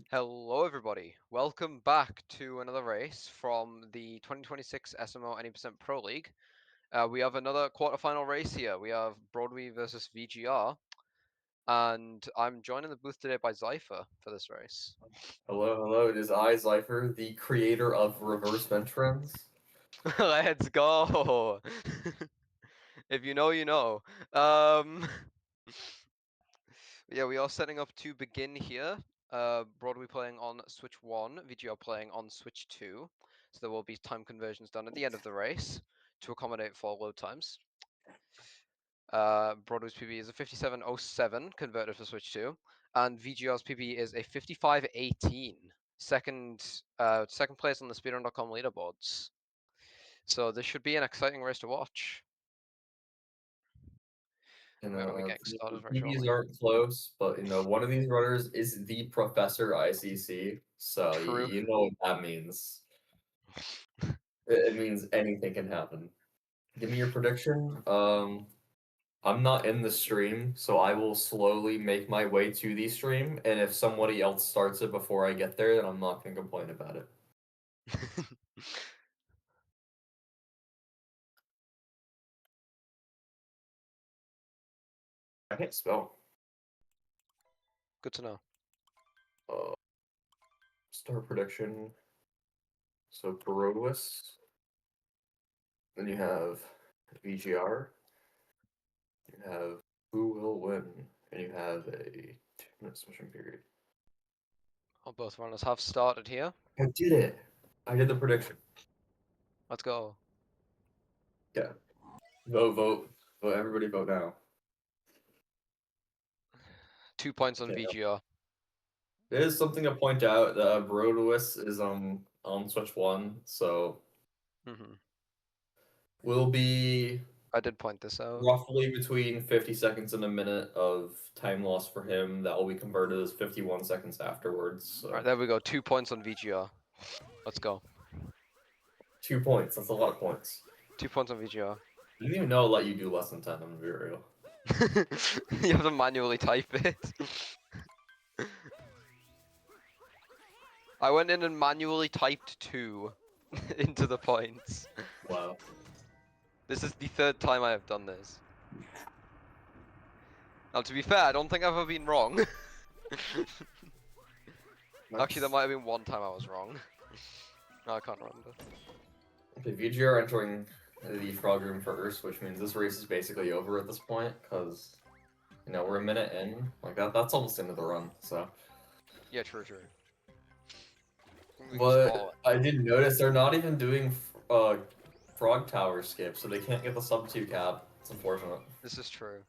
Hello everybody, welcome back to another race from the 2026 SMO 80% Pro League. We have another quarterfinal race here. We have Brodwus versus VGR, and I'm joined in the booth today by Zypher for this race. Hello, it is I, Zypher, the creator of reverse bench trends. Let's go! If you know, you know. Yeah, we are setting up to begin here. Brodwus playing on Switch 1, VGR playing on Switch 2. So there will be time conversions done at the end of the race to accommodate for load times. Brodwus PB is a 5707 converted for Switch 2, and VGR's PB is a 5518. Second place on the speedrun.com leaderboards. So this should be an exciting race to watch. You We're know, getting started very PBs shortly. aren't close, but one of these runners is the Professor ICC, so True. you know what that means. It means anything can happen. Give me your prediction. I'm not in the stream, so I will slowly make my way to the stream, and if somebody else starts it before I get there, then I'm not gonna complain about it. I can't spell. Good to know. Start prediction. So Brodwus. Then you have VGR. You have who will win, and you have a 2-minute switching period. Well, both runners have started here. I did it. I did the prediction. Let's go. Yeah. Vote. Everybody vote now. 2 points on Okay. VGR. There is something to point out that Brodwus is on Switch 1, so will be I did point this out. roughly between 50 seconds and a minute of time loss for him. That will be converted as 51 seconds afterwards. So. Alright, there we go. 2 points on VGR. Let's go. 2 points. That's a lot of points. 2 points on VGR. I didn't even know it let you do less than 10. I'm gonna be real. You have to manually type it. I went in and manually typed 2 into the points. Wow. This is the 3rd time I have done this. Now, to be fair, I don't think I've ever been wrong. Actually, there might have been one time I was wrong. No, I can't remember. Okay, VGR entering the frog room first, which means this race is basically over at this point, because, we're a minute in. Like, that's almost the end of the run, so. Yeah, true. But I did notice they're not even doing frog tower skip, so they can't get the sub 2 cap. It's unfortunate. This is true.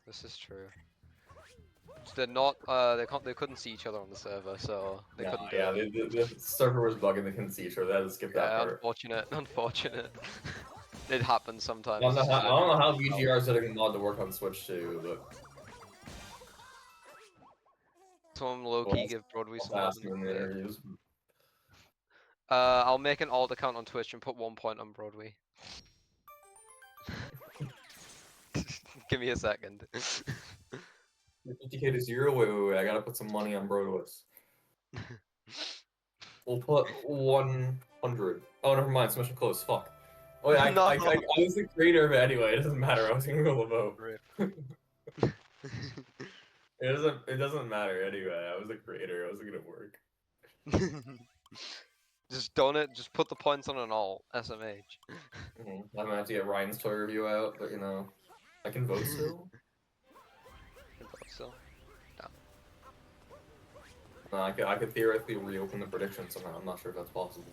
They're not. They couldn't see each other on the server, so they couldn't do it. Yeah, the server was bugging. They couldn't see each other. They had to skip that part. Unfortunate. It happens sometimes. I don't know how VGR is getting a mod to work on Switch too, but. Someone low-key give Brodwus some love. I'll make an alt account on Twitch and put 1 point on Brodwus. Give me a second. 50k to 0? Wait, I gotta put some money on Brodwus. We'll put 100. Oh, never mind, it's much close, fuck. Oh yeah, No. I was the creator of it anyway, it doesn't matter, I was gonna go vote. It doesn't matter anyway, I was the creator, it wasn't gonna work. Just donate, just put the points on an alt, SMH. I'm gonna have to get Ryan's toy review out, but I can vote still? No, I could theoretically reopen the prediction somehow. I'm not sure if that's possible.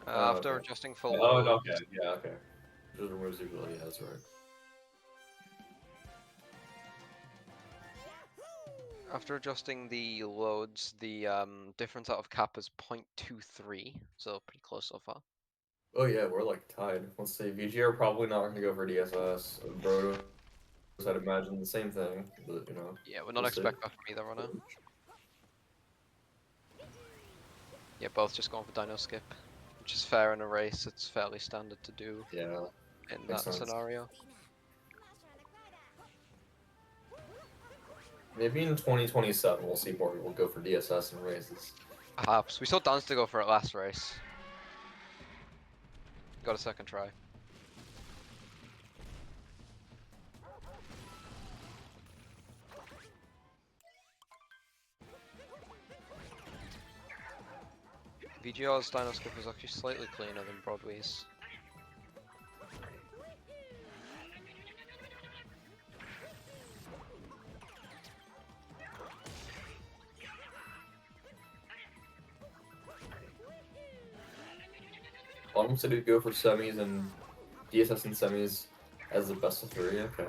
After adjusting for load. Oh, okay. Yeah, okay. Just removes the ability. Yeah, that's right. After adjusting the loads, the difference out of cap is 0.23, so pretty close so far. Oh yeah, we're like tied. Let's see. VGR probably not going to go for DSS. Brodwus, I'd imagine the same thing, but Yeah, we're not expecting that from either runner. Yeah, both just going for Dino Skip, which is fair in a race. It's fairly standard to do. Yeah. In that scenario. Maybe in 2027 we'll see more people go for DSS and races. Perhaps. We saw Danster go for it last race. Got a second try. VGR's Dino Skip was actually slightly cleaner than Brodwus. Bottom City go for semis and DSS and semis as the best of 3, okay.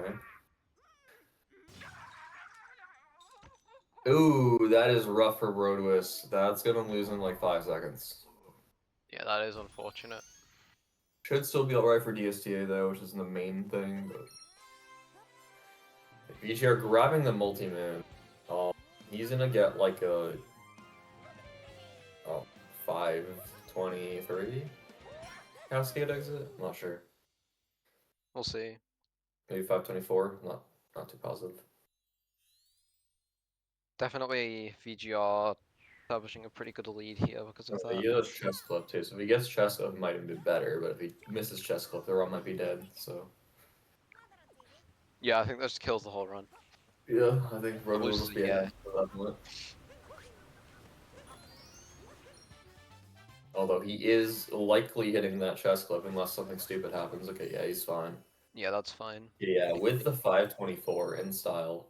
Ooh, that is rough for Brodwus. That's gonna lose in like 5 seconds. Yeah, that is unfortunate. Should still be alright for DSTA though, which is the main thing, but... VGR grabbing the multi-moon. He's gonna get like a... 523 cascade exit? I'm not sure. We'll see. Maybe 524? Not too positive. Definitely VGR establishing a pretty good lead here because of that. He has chest clip too, so if he gets chest clip, it might even be better, but if he misses chest clip, the run might be dead, so... Yeah, I think that just kills the whole run. Yeah, I think Brodwus will loses just be the ahead for that point. Although he is likely hitting that chest clip unless something stupid happens. Okay, yeah, he's fine. Yeah, that's fine. Yeah, with the 524 in style.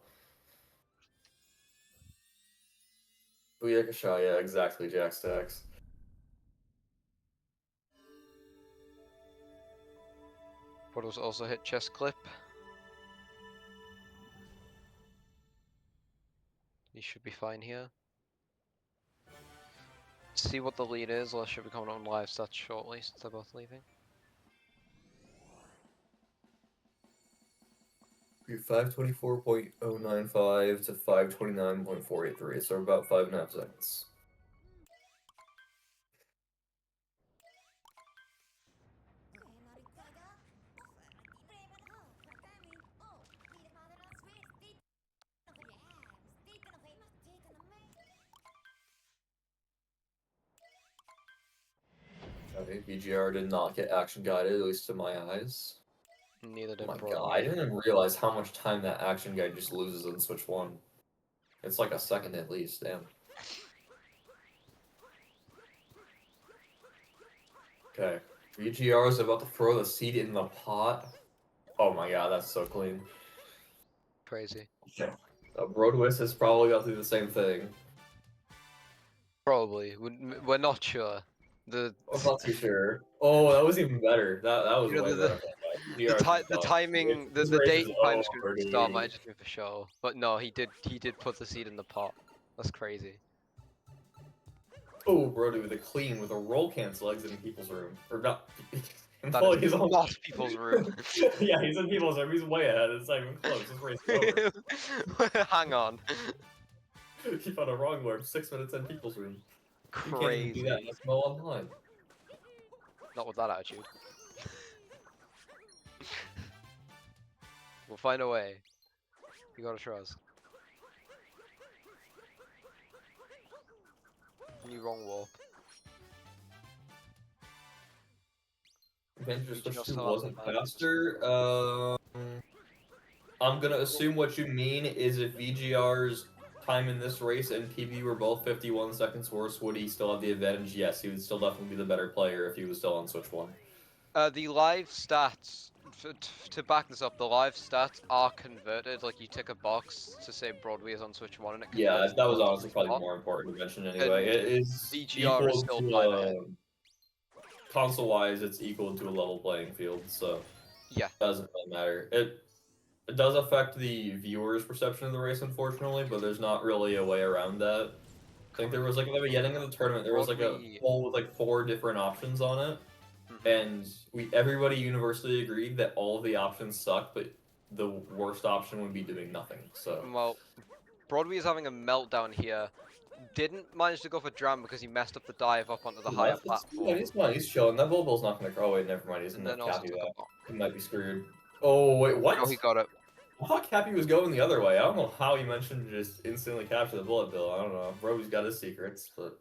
Booyakasha, yeah, exactly, Jack Stacks. Brodwus also hit chest clip. He should be fine here. See what the lead is, or should be coming on live stats shortly since they're both leaving. 524.095 to 529.483, so about 5.5 seconds. Okay, VGR did not get action guided, at least to my eyes. Neither Oh did my Brodwus. god, I didn't even realize how much time that action guide just loses in Switch 1. It's like a second at least, damn. Okay, VGR is about to throw the seed in the pot. Oh my god, that's so clean. Crazy. Okay. Brodwus has probably got through the same thing. Probably. We're not sure. I'm not too sure. Oh, that was even better. That was You know, way better. the timing, the date and time over, start might dude. have just been for show, but no, he did put the seed in the pot. That's crazy. Oh, Brody with a clean with a roll cancel exit in people's room. Or not. That is not people's room. Yeah, he's in people's room. He's way ahead. It's not even close. This race is over. Hang on. He found a wrong word. 6 minutes in people's room. You can't even do Crazy. that in SMO online. Not with that attitude. We'll find a way. You gotta trust. New wrong warp. Adventure Switch 2 still wasn't have the faster. I'm gonna assume what you mean is if VGR's time in this race and PB were both 51 seconds worse, would he still have the advantage? Yes, he would still definitely be the better player if he was still on Switch 1. The live stats, to back this up, the live stats are converted. Like, you tick a box to say Broadway is on Switch 1 and it Yeah, converts that was to honestly probably spot. more important to mention anyway. It is VGR is equal still to 5 ahead. console-wise, it's equal to a level playing field, so Yeah. it doesn't really matter. It does affect the viewer's perception of the race, unfortunately, but there's not really a way around that. I think there was like at the beginning of the tournament, there was like a poll with like 4 different options on it, and everybody universally agreed that all of the options suck, but the worst option would be doing nothing. So Well, Broadway is having a meltdown here. Didn't manage to go for Dram because he messed up the dive up onto the higher platform. Yeah, he's fine. He's chilling. That Bulbul's not gonna. Oh wait, never mind. He's in And the then also cappy took that. a bomb. He might be screwed. Oh wait, what? Oh, he got it. I thought Cappy was going the other way. I don't know how he mentioned just instantly capture the bullet bill. I don't know. Brody's got his secrets, but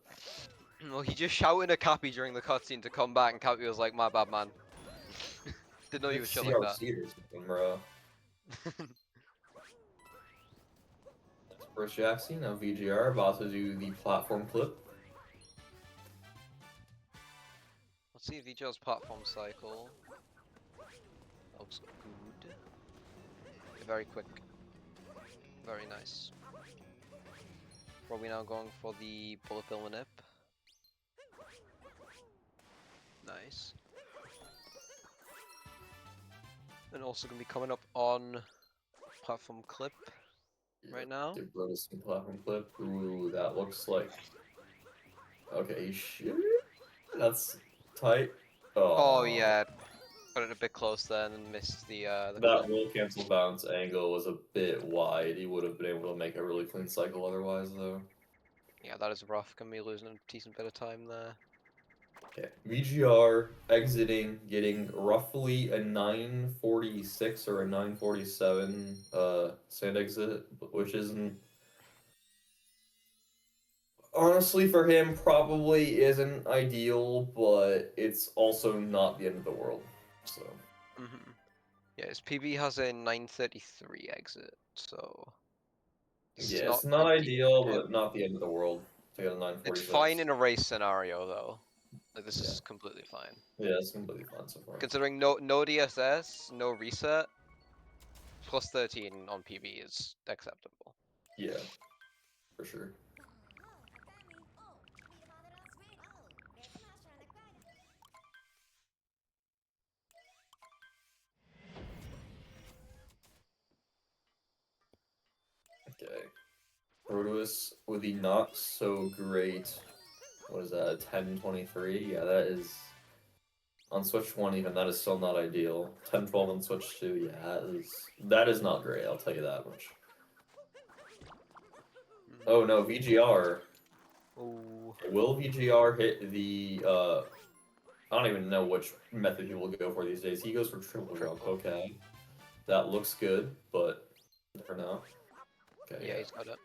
Well, he just shouted at Cappy during the cutscene to come back, and Cappy was like, "My bad, man." Didn't know you like would shit like that. CRC or something, bro. First Jaxie, now VGR, about to do the platform clip. Let's see VGR's platform cycle. That looks good. Very quick. Very nice. Are we now going for the bullet bill manip? Nice. And also gonna be coming up on platform clip right now. Did Brodwus some platform clip? Ooh, that looks like. Okay, shit. That's tight. Oh yeah, got it a bit close then and missed the That clip. roll cancel bounce angle was a bit wide. He would have been able to make a really clean cycle otherwise, though. Yeah, that is rough. Gonna be losing a decent bit of time there. Okay, VGR exiting, getting roughly a 946 or a 947 sand exit, which isn't honestly for him probably isn't ideal, but it's also not the end of the world. So Yeah, his PB has a 933 exit, so it's yeah, not it's not ideal ideal, for him. but not the end of the world to get a It's fine 946. in a race scenario though. Like, this Yeah, is completely fine. yeah, it's completely fine so far. Considering no DSS, no reset, plus 13 on PB is acceptable. Yeah, for sure. Okay. Brodwus with the not so great. What is that? 1023? Yeah, that is on Switch 1 even that is still not ideal. 1012 on Switch 2, yeah, that is not great, I'll tell you that much. Oh no, VGR. Ooh. Will VGR hit the I don't even know which method he will go for these days. He goes for triple jump, Triple. okay. That looks good, but for now. Okay, Yeah, yeah. he's got it.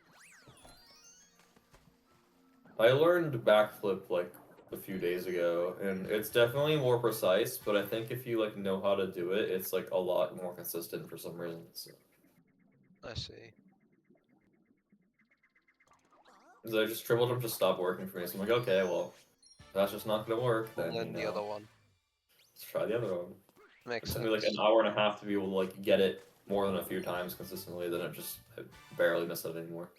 I learned backflip like a few days ago, and it's definitely more precise, but I think if you like know how to do it, it's like a lot more consistent for some reason. So. I see. 'Cause I just triple jump just stopped working for me, so I'm like, okay, well, that's just not gonna work. We'll Then learn the other one. let's try the other one. It Makes took me like an sense. hour and a half to be able to like get it more than a few times consistently. Then I barely miss it anymore.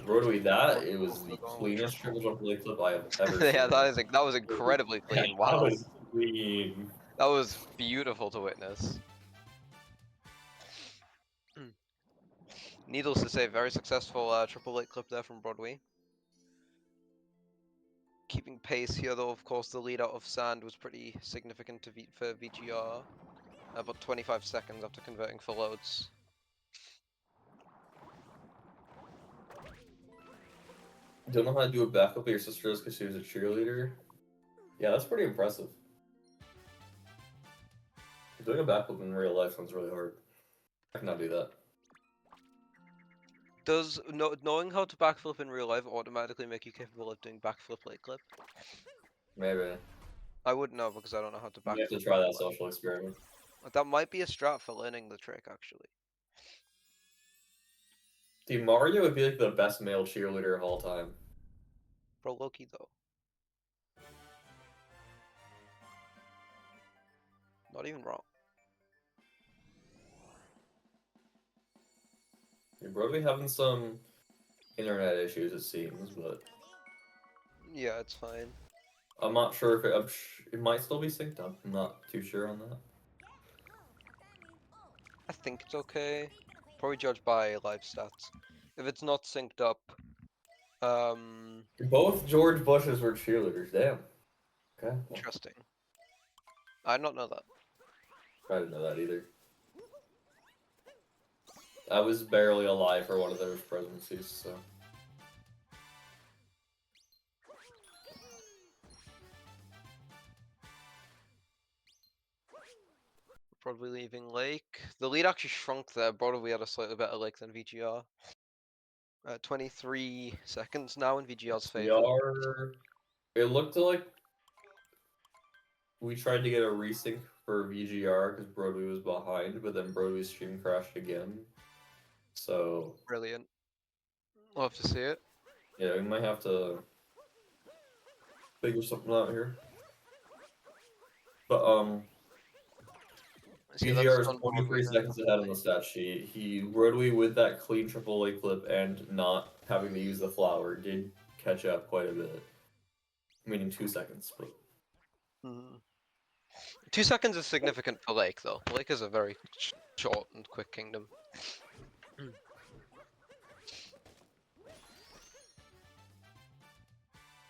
Rotary, that it was the cleanest triple jump relay clip I have ever Yeah, seen. that was incredibly Yeah, clean. that Wow, was clean. that was beautiful to witness. Needless to say, very successful triple eight clip there from Broadway. Keeping pace here, though, of course, the lead out of Sand was pretty significant for VGR. About 25 seconds after converting for loads. Don't know how to do a backup, but your sister does because she was a cheerleader. Yeah, that's pretty impressive. Doing a backflip in real life sounds really hard. I cannot do that. Does knowing how to backflip in real life automatically make you capable of doing backflip late clip? Maybe. I wouldn't know because I don't know how to You have to backflip. try that social experiment. That might be a strat for learning the trick, actually. Dude, Mario would be like the best male cheerleader of all time. Pro Loki, though. Not even wrong. You're probably having some internet issues, it seems, but Yeah, it's fine. I'm not sure if it might still be synced up. I'm not too sure on that. I think it's okay. Probably judged by live stats. If it's not synced up, Both George Bushes were cheerleaders. Damn. Okay. Well, interesting. I did not know that. I didn't know that either. I was barely alive for one of those presidencies, so. Probably leaving Lake. The lead actually shrunk there. Brodwus had a slightly better Lake than VGR. 23 seconds now in VGR's favor. VGR, it looked like we tried to get a resync for VGR because Brodwus was behind, but then Brodwus' stream crashed again. So Brilliant. We'll have to see it. yeah, we might have to figure something out here. But See, VGR is on 23 Brodwus seconds ahead on the stat sheet. He Brodwus with that clean AAA clip and not having to use the flower did catch up quite a bit. Meaning 2 seconds, but 2 seconds is significant for Lake, though. Lake is a very short and quick kingdom.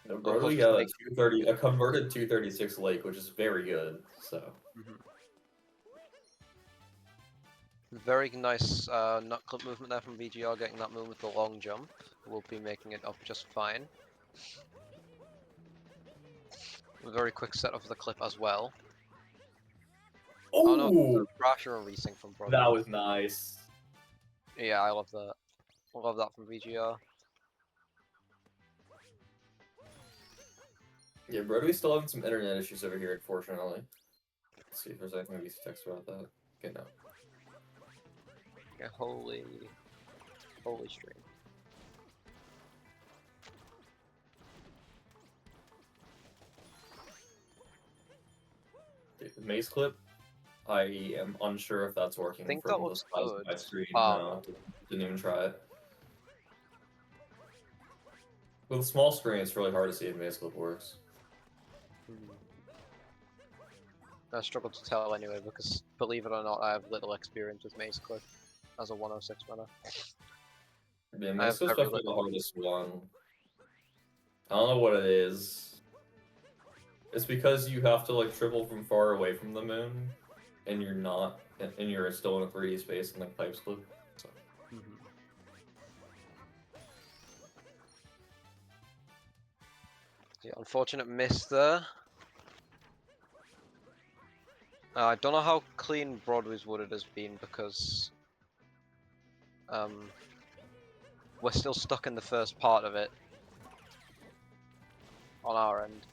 no, Brodwus got a 230, a converted 236 Lake, which is very good. So. Very nice nut clip movement there from VGR, getting that move with the long jump. We'll be making it up just fine. A very quick set of the clip as well. Oh, no, crash or a resync from Brodwus. That was nice. Yeah, I love that. I love that from VGR. Yeah, Brodwus still having some internet issues over here, unfortunately. Let's see if there's anything we can text about that. Okay, no. Yeah, holy stream. The maze clip, I am unsure if that's working. I think from that the looks size of good. my screen. No, didn't even try it. With a small screen, it's really hard to see if maze clip works. I struggle to tell anyway because, believe it or not, I have little experience with maze clip as a 106 winner. Yeah, maze clip's definitely the hardest one. I don't know what it is. It's because you have to like triple from far away from the moon, and you're not, and you're still in a 3D space and like pipes clip. So. Yeah, unfortunate miss there. I don't know how clean Brodwus would it has been because we're still stuck in the first part of it on our end.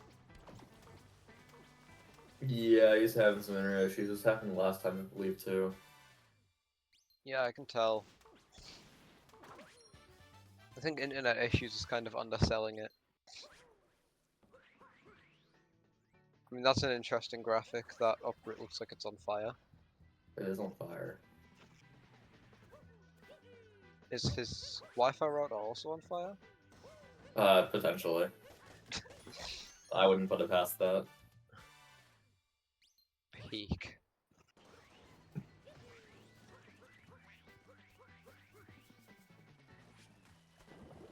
Yeah, he's having some internet issues. This happened last time, I believe, too. Yeah, I can tell. I think internet issues is kind of underselling it. I mean, that's an interesting graphic. That upgrade looks like it's on fire. It is on fire. Is his Wi-Fi router also on fire? Potentially. I wouldn't put it past that. Peak.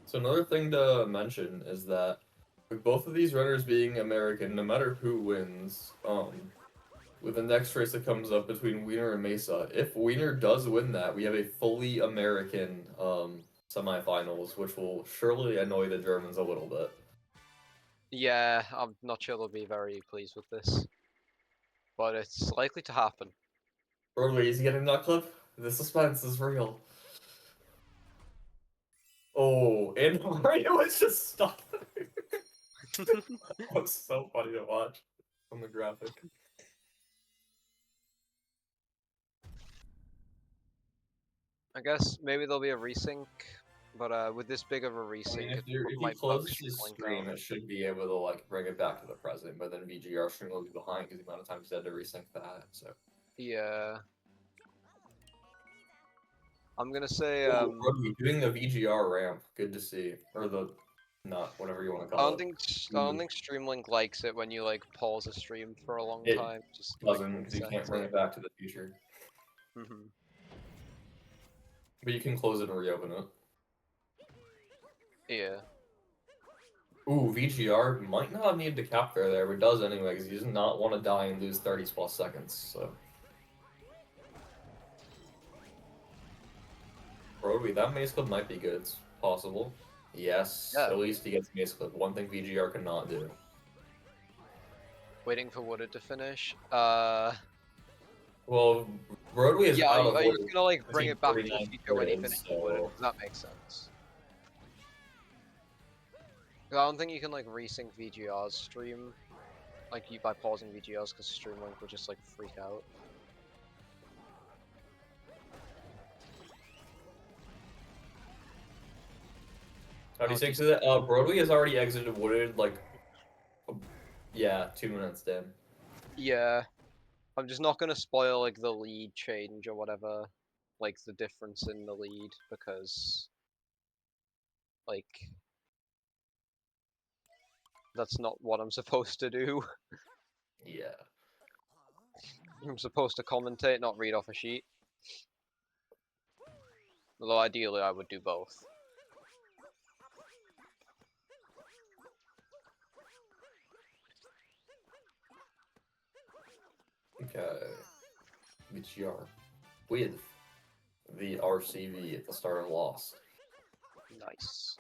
So another thing to mention is that with both of these runners being American, no matter who wins, with the next race that comes up between Wiener and Mesa, if Wiener does win that, we have a fully American semifinals, which will surely annoy the Germans a little bit. Yeah, I'm not sure they'll be very pleased with this, but it's likely to happen. Brodwus, is he getting that clip? The suspense is real. Oh, and Mario was just stuck there. That was so funny to watch on the graphic. I guess maybe there'll be a resync, but with this big of a resync, I mean, if he closes his stream, it should be able to like bring it back to the present. But then VGR stream will be behind because the amount of times he had to resync that. So yeah, I'm gonna say Brodwus doing the VGR ramp. Good to see, or the whatever you want to call it. I don't think Streamlink likes it when you like pause a stream for a long time. Just doesn't because you can't bring it back to the future. But you can close it and reopen it. Yeah. Ooh, VGR might not need to cap there, but does anyway, because he does not want to die and lose 30 plus seconds, so. Brodwus, that maze clip might be good. It's possible. Yes, yeah. At least he gets maze clip. One thing VGR cannot do. Waiting for Wooded to finish. Well, Broadway is Yeah, out of are you order. just gonna like bring it back to the 49 future when he grid, finishes wooded? so 'Cause that makes sense. 'Cause I don't think you can like resync VGR's stream, like by pausing VGR's, because Streamlink would just like freak out. how do you Oh, say geez. to that? Broadway has already exited wooded. Like, yeah, 2 minutes in. Yeah, I'm just not gonna spoil like the lead change or whatever, like the difference in the lead, because like that's not what I'm supposed to do. Yeah. I'm supposed to commentate, not read off a sheet. Although ideally I would do both. Okay. VGR with the RCV at the start of Lost. Nice.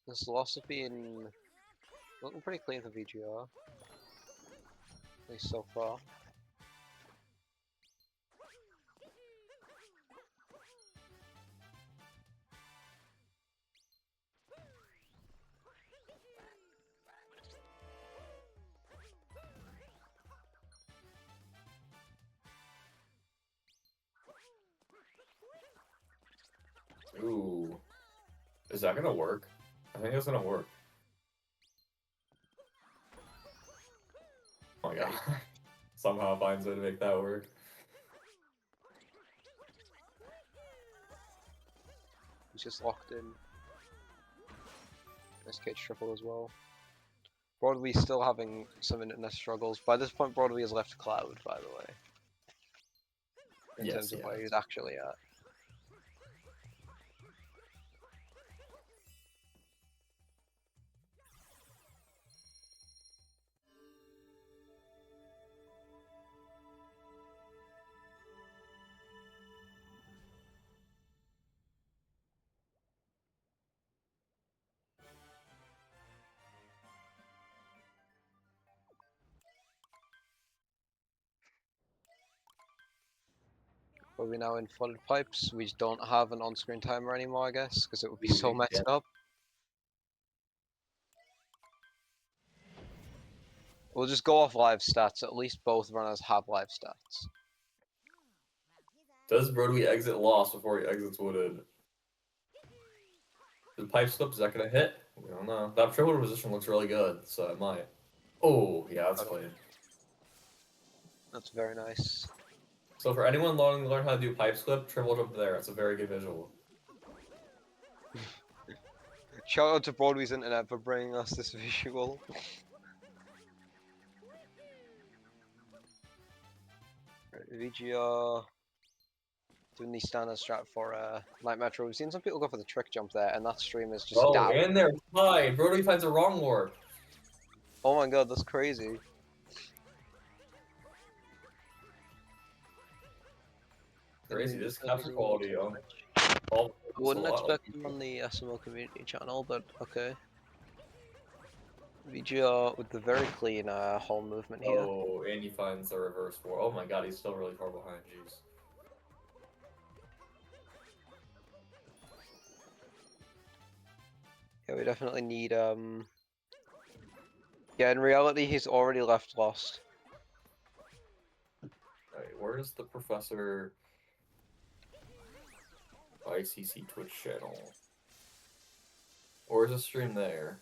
This loss has been looking pretty clean for VGR, at least so far. Ooh. Is that gonna work? I think it's gonna work. Oh my god. Somehow finds a way to make that work. He's just locked in. Nice cage triple as well. Broadway's still having some internet struggles. By this point, Broadway has left Cloud, by the way, in Yes, terms of yeah. where he's actually at. But we're now in flooded pipes. We just don't have an on-screen timer anymore, I guess, because it would be so messed up. We'll just go off live stats. At least both runners have live stats. Does Broadway exit Lost before he exits Wooded? The pipe slip, is that gonna hit? We don't know. That triple position looks really good, so it might. Oh, yeah, that's clean. That's very nice. So for anyone wanting to learn how to do pipe slip, triple up there. It's a very good visual. Shout out to Broadway's internet for bringing us this visual. VGR doing the standard strat for Night Metro. We've seen some people go for the trick jump there, and that stream is just Oh, down. and they're tied. Broadway finds a wrong warp. Oh my god, that's crazy. Crazy. This capture quality on all. I wouldn't expect them on the SMO community channel, but okay. VGR with the very clean whole movement here. Oh, and he finds the reverse four. Oh my god, he's still really far behind. Jeez. Yeah, we definitely need yeah, in reality he's already left Lost. Alright, where's the Professor ICC Twitch channel? Or is his stream there?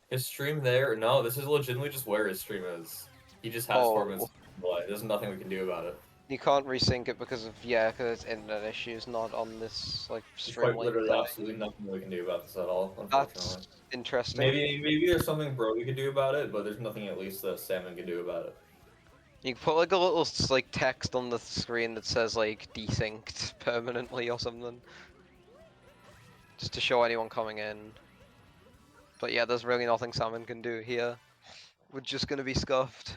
His stream there? No, this is legitimately just where his stream is. He just has 4 minutes to play. There's nothing we can do about it. You can't resync it because of because it's internet issues, not on this like There's stream. quite literally absolutely nothing we can do about this at all, unfortunately. That's interesting. Maybe there's something Brody could do about it, but there's nothing at least that Salmon can do about it. You can put like a little like text on the screen that says like desynced permanently or something, just to show anyone coming in. But yeah, there's really nothing Salmon can do here. We're just gonna be scuffed.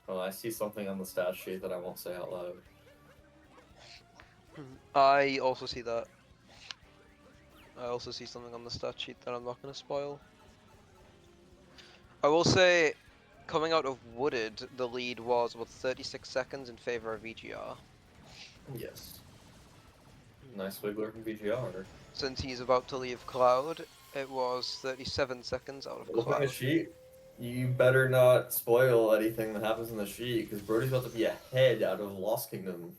Well, I see something on the stat sheet that I won't say out loud. I also see that. I also see something on the stat sheet that I'm not going to spoil. I will say, coming out of Wooded, the lead was, what, 36 seconds in favor of VGR. Yes. Nice wiggler from VGR. Since he's about to leave Cloud, it was 37 seconds out of Looking at the Cloud. sheet, you better not spoil anything that happens in the sheet, because Brody's about to be ahead out of Lost Kingdom.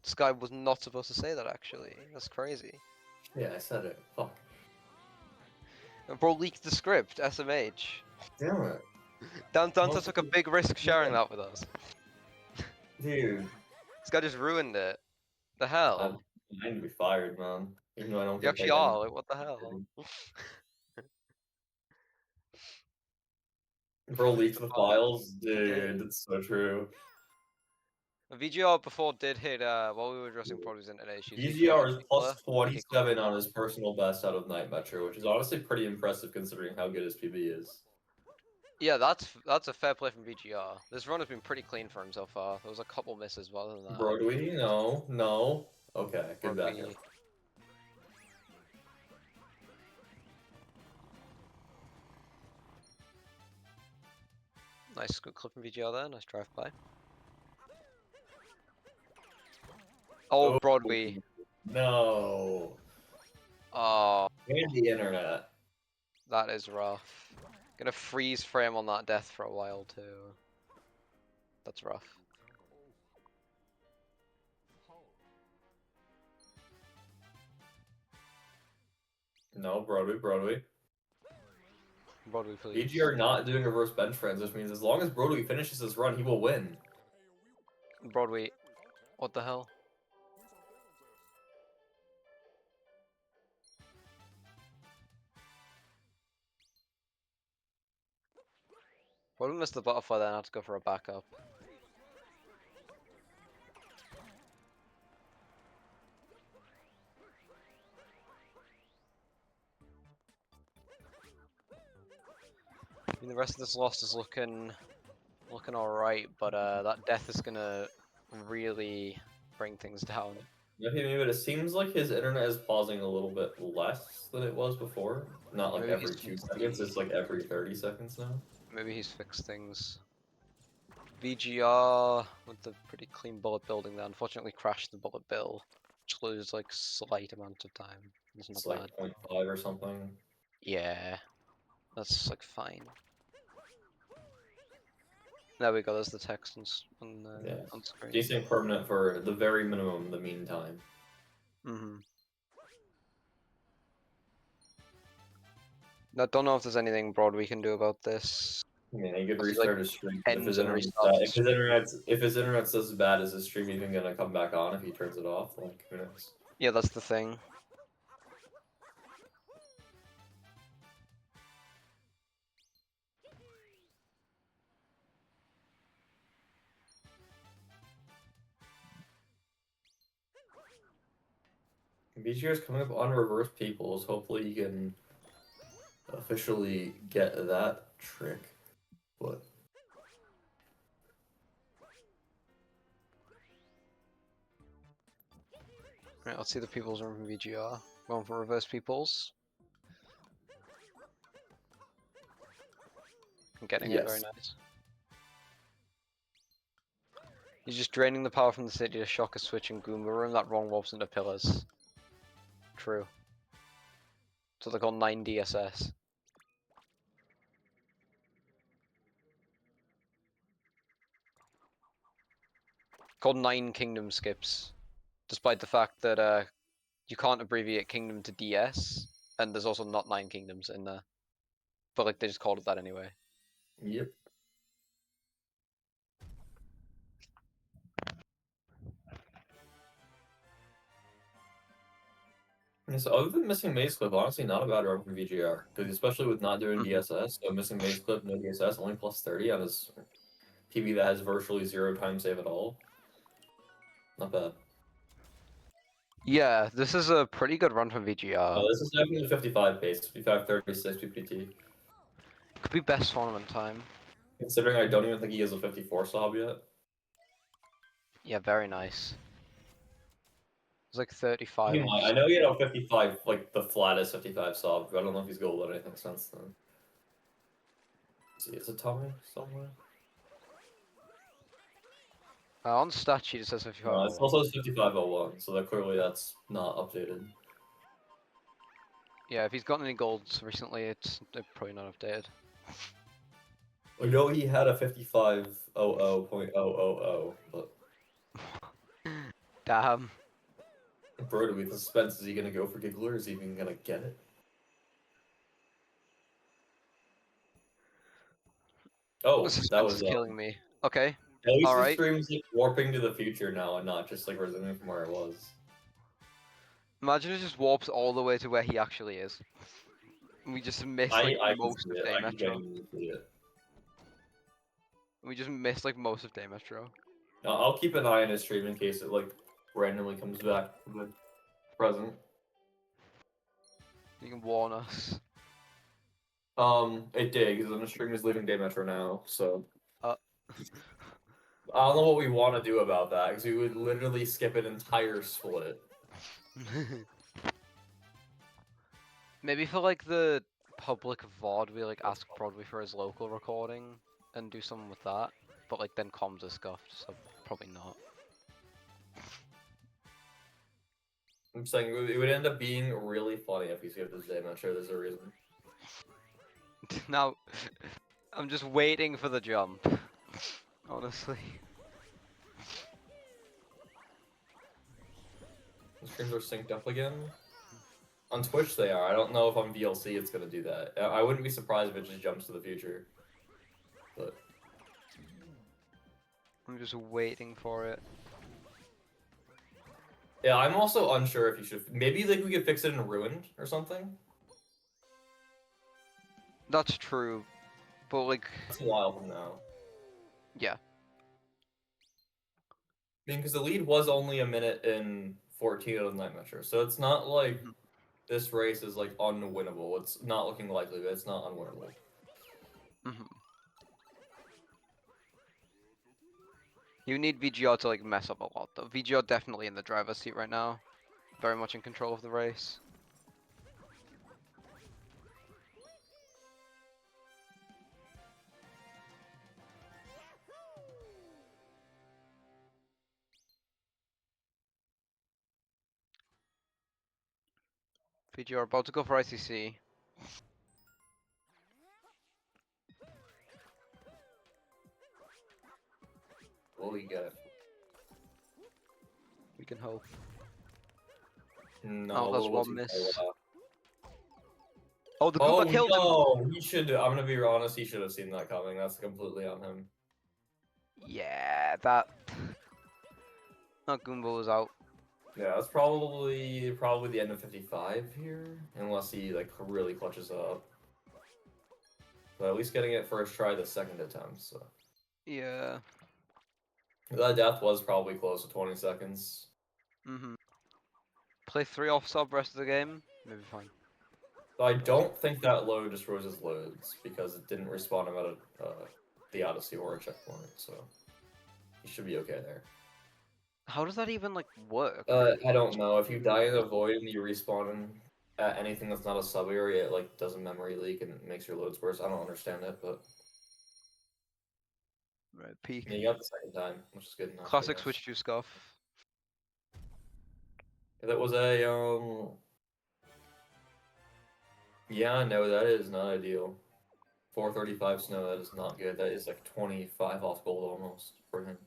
This guy was not supposed to say that, actually. That's crazy. Yeah, I said it. Fuck. And bro leaked the script, SMH. Damn it. Danta took a big risk sharing that with us. Dude. This guy just ruined it. The I hell? need to be fired, man. Even though I don't You get actually paid anything. are, like, what the hell? Bro leaked the Oh, files? he did. Dude, that's so true. VGR before did hit, while we were addressing Brodwus internet issues, VGR VGR did is hit plus Wicked Club 27 on his personal best out of Night Metro, which is honestly pretty impressive considering how good his PB is. Yeah, that's a fair play from VGR. This run has been pretty clean for him so far. There was a couple misses, but other than that, Brodwee? No, no. Okay, good backup. Brodwee. Nice good clip from VGR there. Nice drive by. Oh, Oh, Brodwee. no. Oh, And the internet. that is rough. Gonna freeze frame on that death for a while too. That's rough. No, Brodwee. Brodwee, please. VGR not doing reverse bench friends, which means as long as Brodwee finishes this run, he will win. Brodwee. What the hell? Brodwee missed the butterfly then, had to go for a backup. I mean, the rest of this loss is looking alright, but that death is gonna really bring things down. Okay, but it seems like his internet is pausing a little bit less than it was before. Not like Maybe every he's 2 seconds, it's like every 30 seconds now. maybe he's fixed things. VGR with the pretty clean bullet building there. Unfortunately, crashed the bullet bill, which loses like slight amount of time. That's not It's bad. like 0.5 or something. Yeah, that's like fine. There we go. There's the text on screen. Decent permanent for the very minimum, the meantime. I don't know if there's anything broad we can do about this. I mean, he could Unless he, like, restart his stream. ends and restarts his If his internet's as bad, is his stream even gonna come back on if he turns it off? Like, who knows? Yeah, that's the thing. VGR is coming up on reverse peoples. Hopefully, you can officially get that trick. But Right, let's see the people's room from VGR. Going for reverse peoples. I'm getting it, very yes, nice. He's just draining the power from the city to shock a switch in Goomba room. That wrong warps into pillars. True. So they call 9 DSS. Called 9 kingdom skips. Despite the fact that you can't abbreviate kingdom to DS, and there's also not 9 kingdoms in there. But like they just called it that anyway. yep. Yeah, so other than missing Maze Clip, honestly, not a bad run from VGR. Because especially with not doing DSS, so missing Maze Clip, no DSS, only plus 30 on his PB that has virtually 0 time save at all. Not bad. Yeah, this is a pretty good run from VGR. This is definitely 55 pace, 55, 36 PPT. Could be best tournament time. Considering I don't even think he has a 54 sob yet. Yeah, very nice. was like 35 He off. might. I know he had a 55, like the flattest 55 soft, but I don't know if he's gold or anything since then. See, is it Tommy somewhere? On stat sheet it says No, 55. it's also 5501, so that clearly that's not updated. Yeah, if he's gotten any golds recently, it's probably not updated. I know he had a 5500.000, but Damn. Brodwus, with the suspense, is he gonna go for Giggler? Is he even gonna get it? The Oh, that suspense was is killing me. Okay. at least the Alright. stream's like warping to the future now and not just like resuming from where it was. Imagine it just warps all the way to where he actually is. We just miss like I can most see of it. day I can metro. genuinely see it. We just miss like most of day metro. I'll keep an eye on his stream in case it like randomly comes back to the present. You can warn us. It did because the stream is leaving Day Metro now, so Uh. I don't know what we want to do about that because we would literally skip an entire split. Maybe for like the public VOD, we like ask Broadway for his local recording and do something with that. But like then comms are scuffed, so probably not. I'm saying it would end up being really funny if we skipped this Day Metro. There's a reason. Now, I'm just waiting for the jump. Honestly. The streams are synced up again. On Twitch they are. I don't know if on VLC it's gonna do that. I wouldn't be surprised if it just jumps to the future. But I'm just waiting for it. yeah, I'm also unsure if you should. Maybe like we could fix it in Ruined or something. That's true, but like, That's a while from now. yeah. I mean, because the lead was only a minute and 14 of the night metro, so it's not like Mhm. this race is like unwinnable. It's not looking likely, but it's not unwinnable. Mhm. You need VGR to like mess up a lot though. VGR definitely in the driver's seat right now. Very much in control of the race. VGR about to go for ICC. What do you get? We can hope. No, Oh, a that's little one too miss. far left. Oh, the Oh Goomba killed him! no, he should. I'm gonna be honest. He should have seen that coming. That's completely on him. Yeah, that. That Goomba was out. Yeah, that's probably the end of 55 here, unless he like really clutches it up. But at least getting it first try the second attempt. So Yeah. that death was probably close to 20 seconds. Play 3 off sub rest of the game. Maybe fine. I don't think that load destroys his loads because it didn't respawn him at the Odyssey or a checkpoint, so he should be okay there. How does that even like work? I don't know. If you die in a void and you respawn at anything that's not a sub area, it like does a memory leak and it makes your loads worse. I don't understand it, but Right, peak. yeah, you got the second time, which is good enough. Classic switch to scuff. That was a yeah, no, that is not ideal. 435 snow, that is not good. That is like 25 off gold almost for him.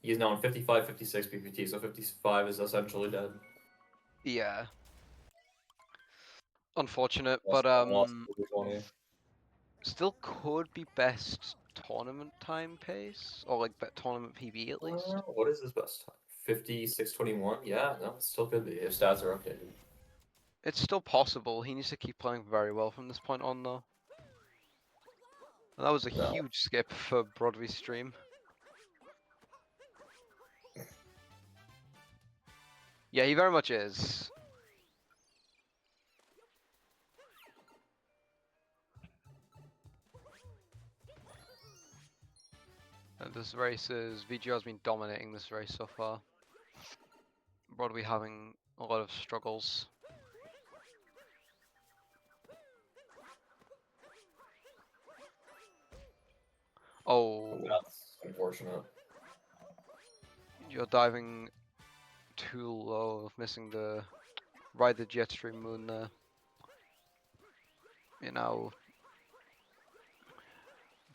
He's now on 55, 56 PPT, so 55 is essentially dead. Yeah. Unfortunate, Lost- but lost 20. still could be best tournament time pace or like tournament PB at least. What is his best time? 56:21? Yeah, no, it still could be if stats are updated. It's still possible. He needs to keep playing very well from this point on though. And that was a No. huge skip for Brodway's stream. Yeah, he very much is. And this race is VGR's been dominating this race so far. Broadway having a lot of struggles. Oh, That's unfortunate. you're diving too low, missing the ride the jet stream moon there. You know,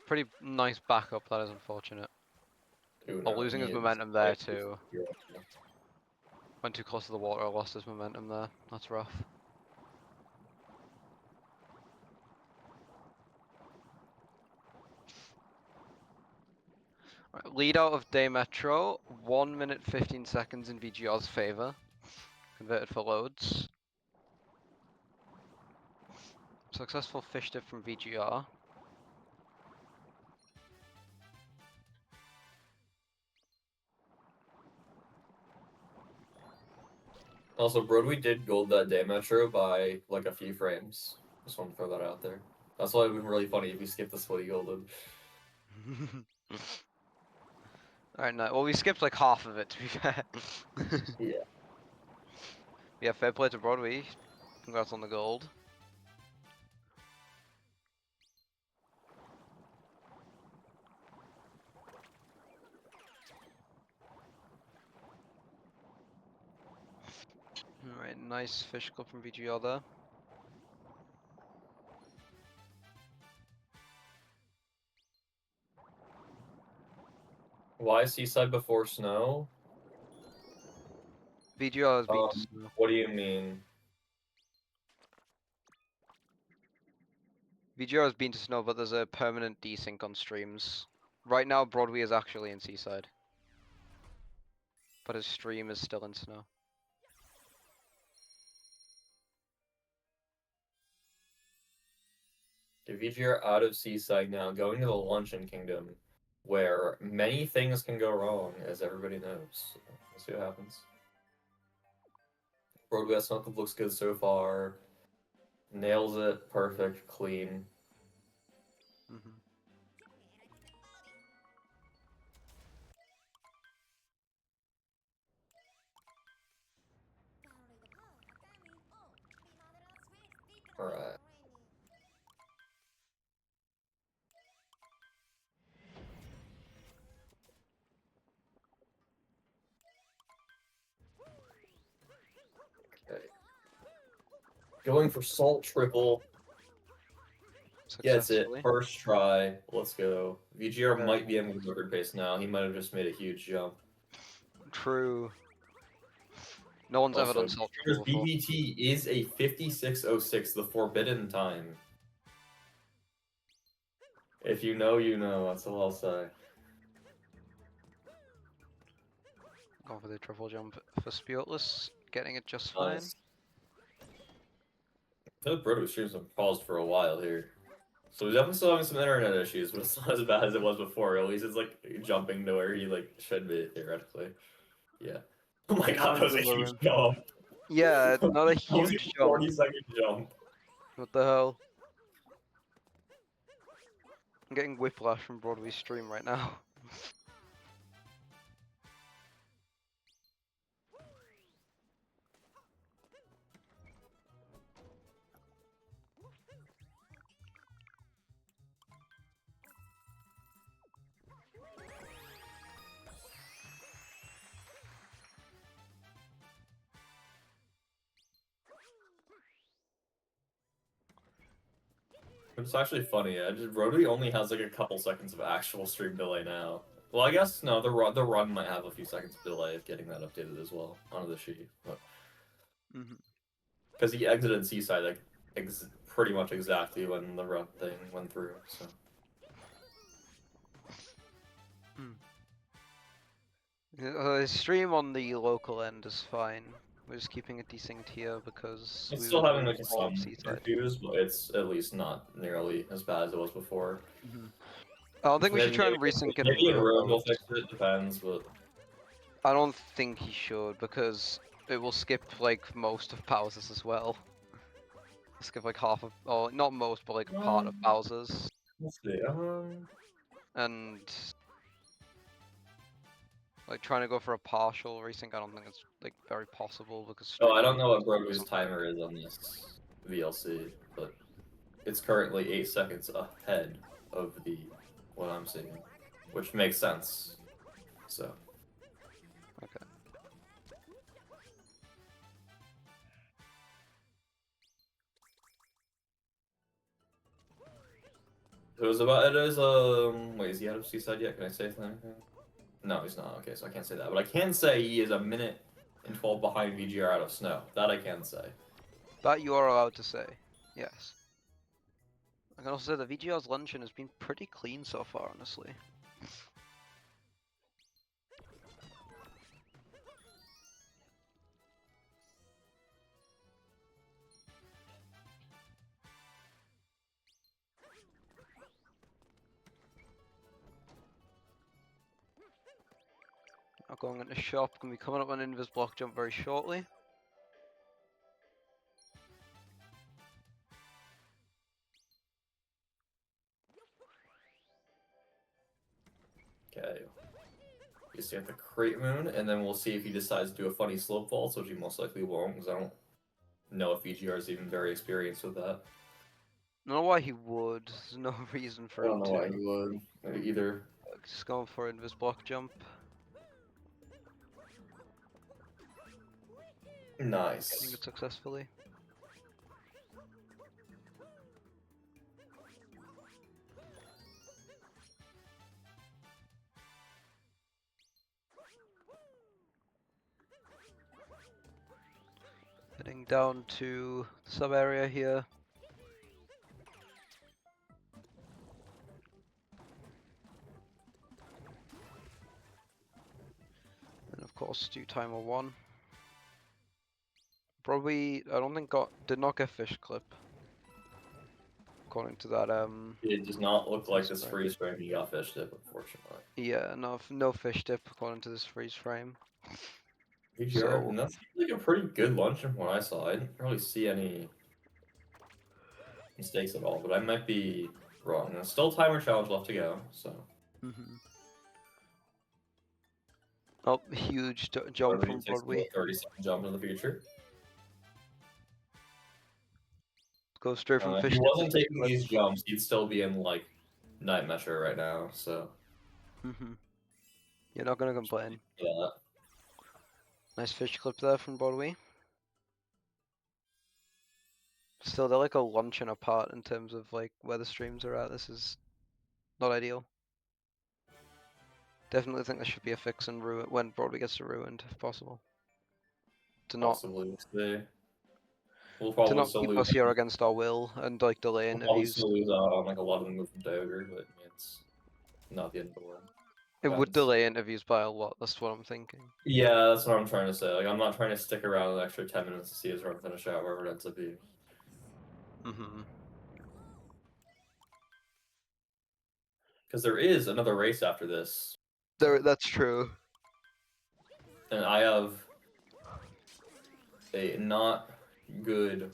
pretty nice backup. That is unfortunate. Ooh, Oh, no, losing he his is- momentum there too. Went too close to the water, lost his momentum there. That's rough. Right, lead out of Day Metro, 1 minute 15 seconds in VGR's favour. Converted for loads. Successful fish dip from VGR. Also, Broadway did gold that day Metro by like a few frames. Just want to throw that out there. That's why it would be really funny if you skipped the split he golded. Alright, no, well we skipped like half of it to be fair. Yeah. Yeah, fair play to Broadway. Congrats on the gold. Alright, nice fish clip from VGR there. Why Seaside before Snow? VGR has been to Snow. What do you mean? VGR has been to Snow, but there's a permanent desync on streams. Right now, Broadway is actually in Seaside. But his stream is still in Snow. If you're out of Seaside now, going to the Luncheon Kingdom, where many things can go wrong, as everybody knows. We'll see what happens. Broadway Snuckle looks good so far. Nails it, perfect, clean. Mm-hmm. Alright. Okay. Going for salt triple. Gets it. Successfully. First try. Let's go. VGR Very might be in record pace now. He might have just made a huge jump. true. No one's ever Also, done salt VGR's triple before. BBT is a 5606, the forbidden time. If you know, you know. That's all I'll say. Going for the triple jump for Spiritless, getting it just fine. Nice. I feel like Brodwus streams have paused for a while here. So he's definitely still having some internet issues, but it's not as bad as it was before. At least it's like jumping to where he like should be theoretically. Yeah. Oh my god, that was a huge jump. Yeah, not a That was huge a jump. 40-second jump. What the hell? I'm getting whiplash from Broadway's stream right now. It's actually funny. Rotary only has like a couple seconds of actual stream delay now. Well, I guess no. The run might have a few seconds of delay of getting that updated as well onto the sheet, but because he exited Seaside like pretty much exactly when the run thing went through. So His stream on the local end is fine. We're just keeping it desynced here because it's we still were having doing like all some of Seaside. issues, but it's at least not nearly as bad as it was before. I don't think we should try and resync in maybe in real Rome will mode. fix it. Depends, but I don't think he should because it will skip like most of Bowser's as well. Skip like half of, or not most, but like part of Bowser's. let's see. And Like trying to go for a partial resync, I don't think it's like very possible because Oh, I streaming don't know what limitations or Brodwus' something. timer is on this VLC, but it's currently 8 seconds ahead of the what I'm seeing, which makes sense. So. Okay. It was about it is wait, is he out of Seaside yet? Can I say anything? No, he's not. Okay, so I can't say that. But I can say he is a minute and 12 behind VGR out of Snow. That I can say. That you are allowed to say. Yes. I can also say that VGR's luncheon has been pretty clean so far, honestly. Now going into shop, gonna be coming up on invis block jump very shortly. Okay. You see at the Crate Moon, and then we'll see if he decides to do a funny slope vault, which he most likely won't, because I don't know if VGR is even very experienced with that. I don't know why he would. There's no reason for I him don't know to. why he would either. Just going for invis block jump. Getting Nice. it successfully. Heading down to the sub area here. And of course do timer 1. Probably I don't think did not get fish clip. According to that It does not look like freeze this frame. freeze frame he got fished it, unfortunately. Yeah, no fish dip according to this freeze frame. VGR, and that's like a pretty good luncheon from what I saw. I didn't really see any mistakes at all, but I might be wrong. There's still timer challenge left to go, so. Oh, huge jump from Brodwus. 30-second jump into the future. Goes straight from If fish he dip wasn't to taking flip. these jumps, he'd still be in like night measure right now. So. You're not gonna complain. Yeah. Nice fish clip there from Brodwus. Still, they're like a luncheon apart in terms of like where the streams are at. This is not ideal. Definitely think there should be a fix in ruin when Brodwus gets to ruined, if possible. To not Possibly. We'll to probably not still keep lose. us here against our will and like delay We'll probably interviews. still lose out on like a lot of the move from Doger, but it's not the end of the world. It would Happens. delay interviews by a lot. That's what I'm thinking. Yeah, that's what I'm trying to say. Like, I'm not trying to stick around an extra 10 minutes to see his run finish out wherever it ends up being. Because there is another race after this. That's true. And I have a not good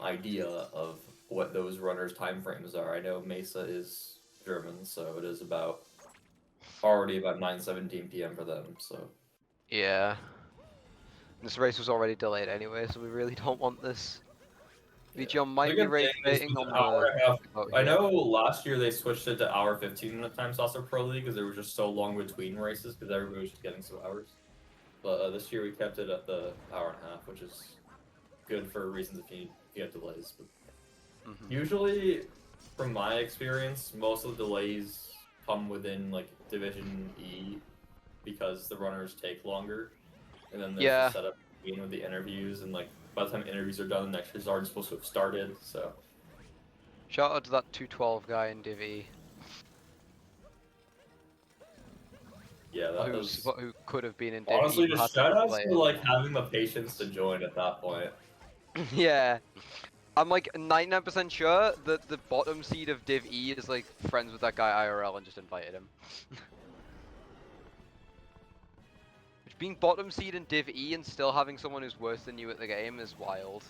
idea of what those runners' time frames are. I know Mesa is German, so it is already about 9:17 p.m. for them. So Yeah. This race was already delayed anyway, so we really don't want this. yeah. VGR might be race baiting on hour the. and a half. Oh, I yeah. know last year they switched it to hour 15-minute time slots for Pro League because they were just so long between races because everybody was just getting 2 hours. But this year we kept it at the hour and a half, which is good for reasons if you get delays. But usually, from my experience, most of the delays come within like Division E because the runners take longer, and then there's the setup with the interviews, and like by the time interviews are done, the next race is already supposed to have started. So shout out to that 212 guy in Div E. yeah, that was who could have been in Div E. honestly just shout outs play for like having the patience to join at that point. Yeah. I'm like 99% sure that the bottom seed of Div E is like friends with that guy IRL and just invited him. Which being bottom seed in Div E and still having someone who's worse than you at the game is wild.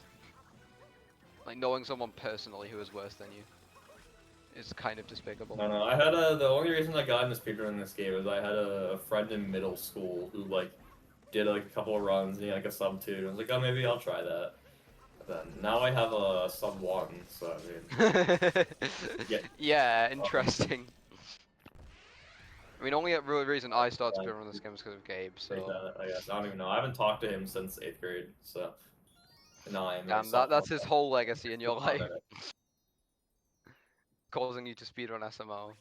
Like knowing someone personally who is worse than you is kind of despicable. No, I had the only reason I got into speedrunning this game is I had a friend in middle school who like did like a couple of runs and he had, like a sub 2. And I was like, oh, maybe I'll try that. But then now I have a sub 1, so I mean, yeah. Yeah, interesting. I mean, only real reason I started speedrunning this game is because of Gabe, Take so... that, I guess. I don't even know. I haven't talked to him since 8th grade, so now I am a that's sophomore. his whole legacy in your life. Minute. Causing you to speedrun SMO.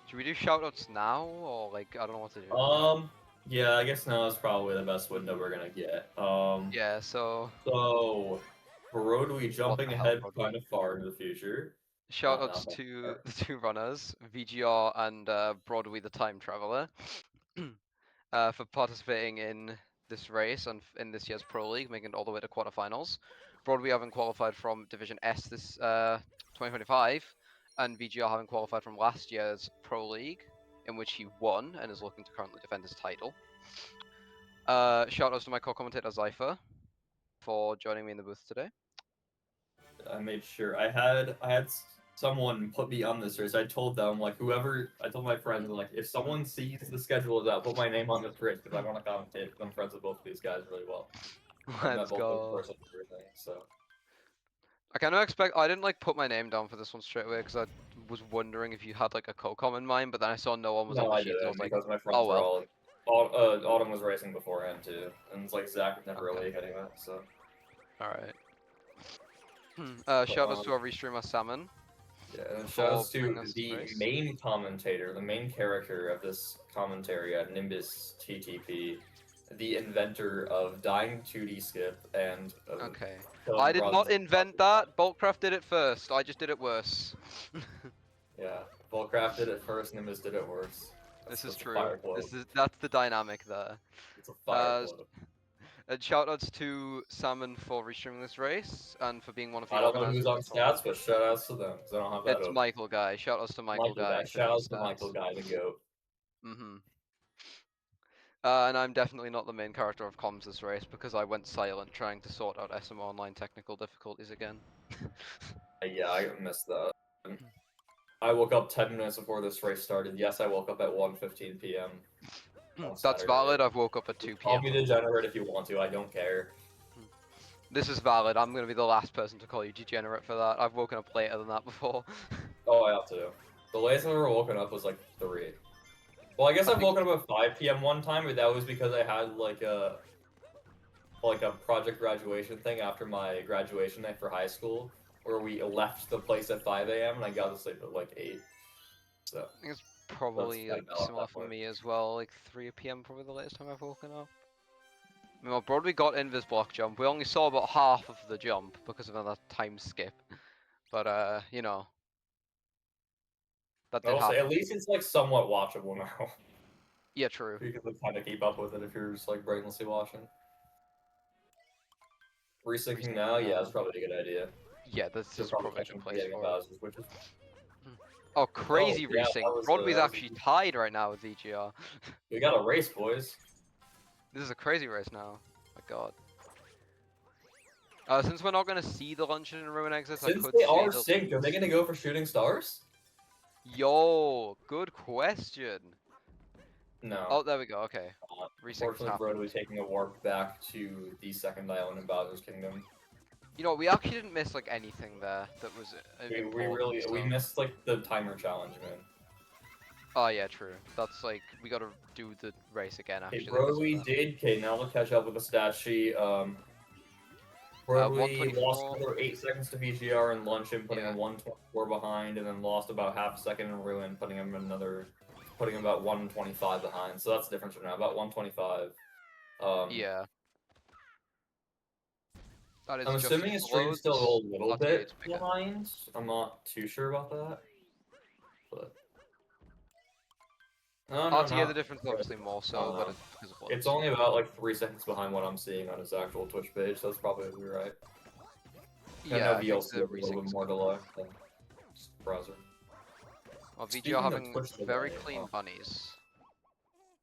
Should we do shoutouts now, or like, I don't know what to do. Yeah, I guess now is probably the best window we're gonna get. Yeah, so... So, Brodwus What jumping the hell, ahead Brodwus? kind of far into the future. Shoutouts Not that to far. the two runners, VGR and Broadway the Time Traveler, for participating in this race and in this year's Pro League, making it all the way to quarterfinals. Broadway having qualified from Division S this 2025, and VGR having qualified from last year's Pro League, in which he won and is looking to currently defend his title. Shoutouts to my co-commentator Zypher for joining me in the booth today. I made sure I had someone put me on this race. I told them like I told my friends like if someone sees the schedule of that, put my name on this race because I want to commentate because I'm friends with both of these guys really well. I've met Let's both of them in go. person and everything, so. I kind of expect. I didn't like put my name down for this one straight away because I was wondering if you had like a co-com in mind, but then I saw no one was on No, the I sheet, so I was didn't like, because my oh friends were well. all. Autumn was racing beforehand too, and it's like Zach was never really hitting it. So. All right. But, Shout outs to our Restreamer Salmon yeah, and for shoutouts bringing to us this the race. main commentator, the main character of this commentary at Nimbus TTP, the inventor of dying 2D skip and Okay. killing I did runs. not invent that. Boltcraft did it first. I just did it worse. Yeah, Volcraft did it first, Nimbus did it worse. This is That's a true. fire quote. That's the dynamic there. It's a fire quote. And shout outs to Salmon for restreaming this race and for being one of the I don't know organizers. who's on stats, but shoutouts to them because I don't have that It's open. Michael Guy. Shout outs to Michael Guy for doing Shoutouts to stats. Michael Guy, the goat. And I'm definitely not the main character of comms this race because I went silent trying to sort out SMO Online technical difficulties again. Yeah, I missed that. I woke up 10 minutes before this race started. Yes, I woke up at 1:15 p.m. That's valid. I've woke up at 2 Call p.m. me degenerate if you want to. I don't care. This is valid. I'm going to be the last person to call you degenerate for that. I've woken up later than that before. Oh, I have to. The latest I've ever woken up was like 3. Well, I guess I've woken up at 5 p.m. one time, but that was because I had like a project graduation thing after my graduation night for high school, where we left the place at 5 a.m. and I got to sleep at like 8. So I think it's probably like similar for me as well. Like 3 p.m. probably the latest time I've woken up. I mean, well, Broadway got in this block jump. We only saw about half of the jump because of another time skip. But, you know. That did I'll say happen. at least it's like somewhat watchable now. Yeah, true. You can like, kind of keep up with it if you're just like brainlessly watching. Resyncing now, yeah, it's probably a good idea. Yeah, this is probably a good place for it. Oh, crazy resync. Broadway's actually tied right now with VGR. We got a race, boys. This is a crazy race now. My god. Since we're not going to see the luncheon and ruin exits, Since I could they say are synced, are they going to go for shooting stars? Yo, good question. No. Oh, there we go. Okay. Unfortunately, Brodwus taking a warp back to the second island in Bowser's Kingdom. You know, we actually didn't miss like anything there that was we missed like the timer challenge, man. Oh yeah, true. That's like we gotta do the race again actually. Brodwus did. Okay, now we'll catch up with the stat sheet. Brodwus lost another 8 seconds to VGR in luncheon, putting him 124 behind, and then lost about half a second in ruin, putting him about 125 behind. So that's the difference right now, about 125. Yeah. I'm assuming his stream's still a little bit behind. I'm not too sure about that. But RTA the difference is obviously more so, but it's because of it's only about like 3 seconds behind what I'm seeing on his actual Twitch page, so that's probably right. Yeah, I know VLC a little bit more delay than browser. Well, VGR having very clean bunnies.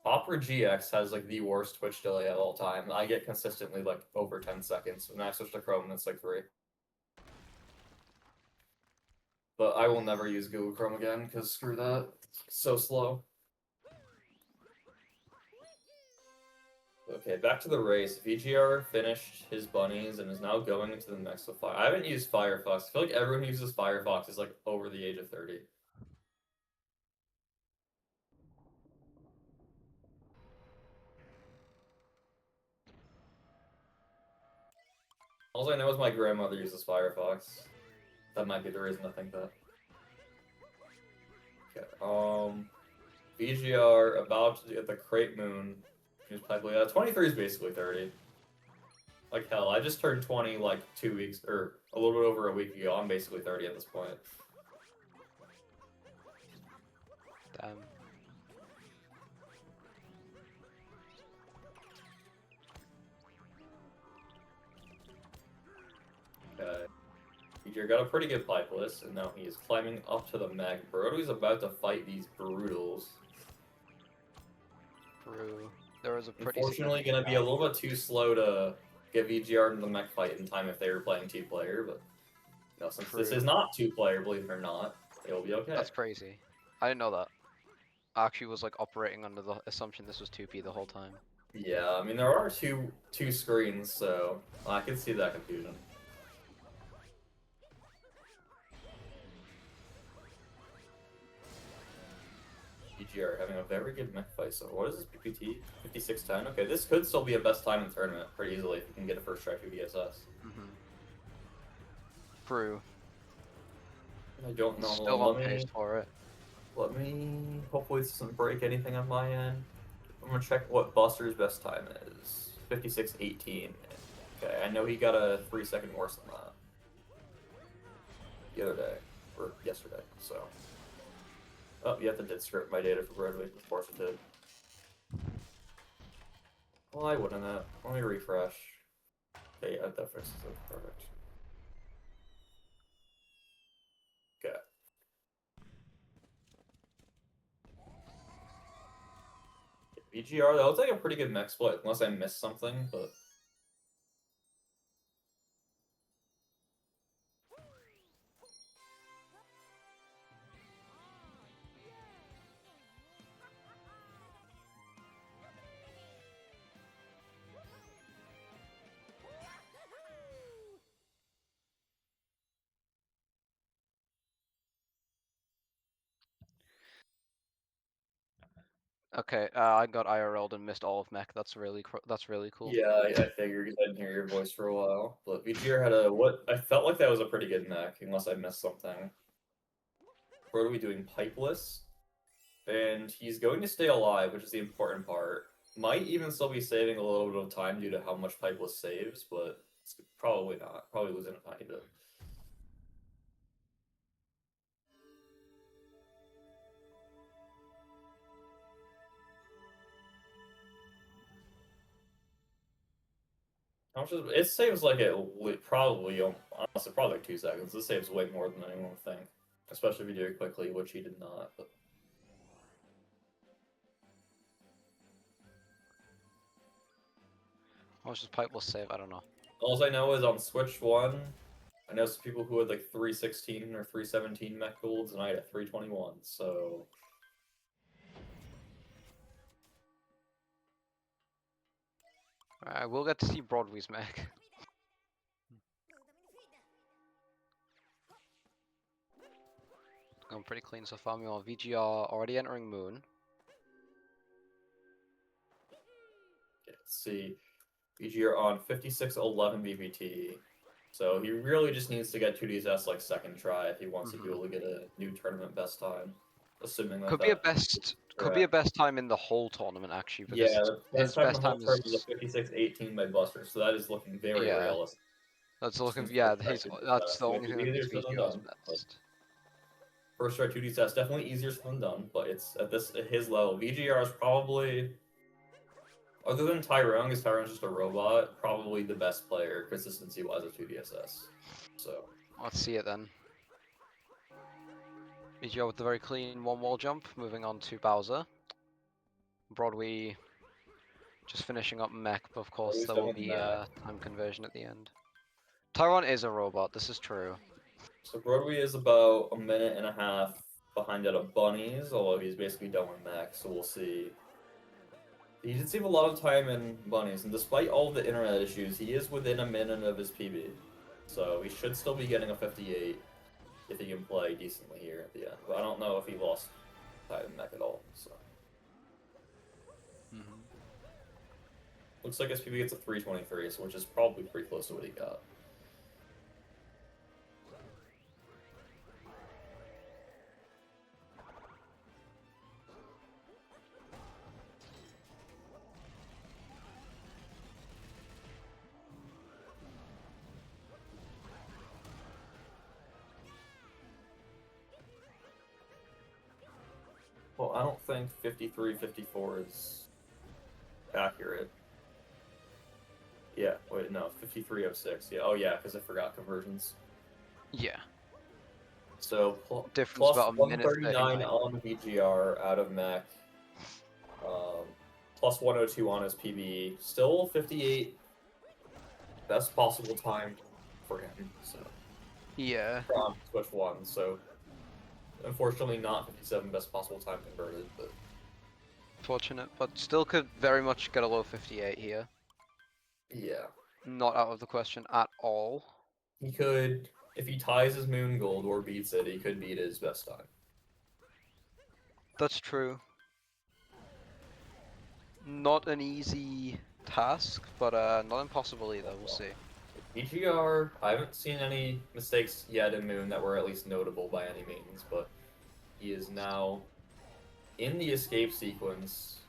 Opera GX has like the worst Twitch delay of all time. I get consistently like over 10 seconds. When I switch to Chrome, it's like 3. but I will never use Google Chrome again because screw that. It's so slow. Okay, back to the race. VGR finished his bunnies and is now going into the next with Fire. I haven't used Firefox. I feel like everyone who uses Firefox is like over the age of 30. All I know is my grandmother uses Firefox. That might be the reason I think that. Okay, VGR about to get the Crate Moon. 23 is basically 30. Like hell, I just turned 20 like 2 weeks, or a little bit over a week ago. I'm basically 30 at this point. Damn. Okay. VGR got a pretty good pipe list, and now he is climbing up to the mag. Brodwus about to fight these Brutals. Brew. There was a pretty. Unfortunately, going to be a little bit too slow to get VGR into the mech fight in time if they were playing 2-player, but you know, since this is not 2-player, believe it or not, it will be okay. That's crazy. I didn't know that. I actually was like operating under the assumption this was 2P the whole time. Yeah, I mean there are two screens, so I can see that confusion. VGR having a very good mech fight. So what is this PPT? 5610. Okay, this could still be a best time in tournament pretty easily if you can get a first try through DSS. Brew. I don't know. Still on pace for it. Let me. Hopefully this doesn't break anything on my end. I'm gonna check what Buster's best time is. 56:18. Okay, I know he got a 3-second worse than that the other day or yesterday. So. Oh, yeah, that did script my data for Brodwus. Of course it did. Why wouldn't it? Let me refresh. Okay, yeah, that fixes it. Perfect. Okay. VGR, that looks like a pretty good mech split, unless I missed something, but... Okay, I got IRL'd and missed all of mech. That's really cool. Yeah, I figured because I didn't hear your voice for a while. But VGR had a what I felt like that was a pretty good mech, unless I missed something. What are we doing? Pipeless, and he's going to stay alive, which is the important part. Might even still be saving a little bit of time due to how much Pipeless saves, but it's probably not. Probably losing a tiny bit. How much is, it saves like probably honestly probably like 2 seconds. This saves way more than anyone would think, especially if you do it quickly, which he did not. But How much does pipe will save? I don't know. all I know is on Switch 1, I know some people who had like 316 or 317 mech golds, and I had a 321. So Alright, we'll get to see Brodwus mech. Going pretty clean so far. Meanwhile, VGR already entering Moon. let's see. VGR on 5611 BBT. So he really just needs to get 2DSS like second try if he wants to be able to get a new tournament best time. Assuming that could be a best time in the whole tournament actually. Because yeah, his best time is a 56:18 by Buster, so that is looking very realistic. That's looking that's the only thing that makes VGR's best. First try 2D test definitely easier said than done, but it's at his level. VGR is probably, other than Tyrone, because Tyrone's just a robot, probably the best player consistency wise of 2DSS. So let's see it then. VGR with the very clean one wall jump, moving on to Bowser. Brodwus just finishing up mech, but of course there will be time conversion at the end. Tyrone is a robot, this is true. So Broadway is about a minute and a half behind out of Bunnies, although he's basically done with Max, so we'll see. He did save a lot of time in Bunnies, and despite all the internet issues, he is within a minute of his PB. So he should still be getting a 58 if he can play decently here at the end. But I don't know if he lost time in Mech at all, so. Looks like his PB gets a 323, so which is probably pretty close to what he got. Well, I don't think 53, 54 is accurate. Yeah, wait, no, 5306. Yeah, oh yeah, because I forgot conversions. Yeah. So Difference plus about a minute 139 39. on VGR out of mech. Plus 102 on his PB. Still 58. Best possible time for him. So Yeah. from Switch 1. So unfortunately not 57 best possible time converted, but Fortunate, but still could very much get a low 58 here. yeah. Not out of the question at all. He could, if he ties his Moon Gold or beats it, he could beat his best time. That's true. Not an easy task, but not impossible either. We'll see. VGR, I haven't seen any mistakes yet in Moon that were at least notable by any means, but he is now in the escape sequence.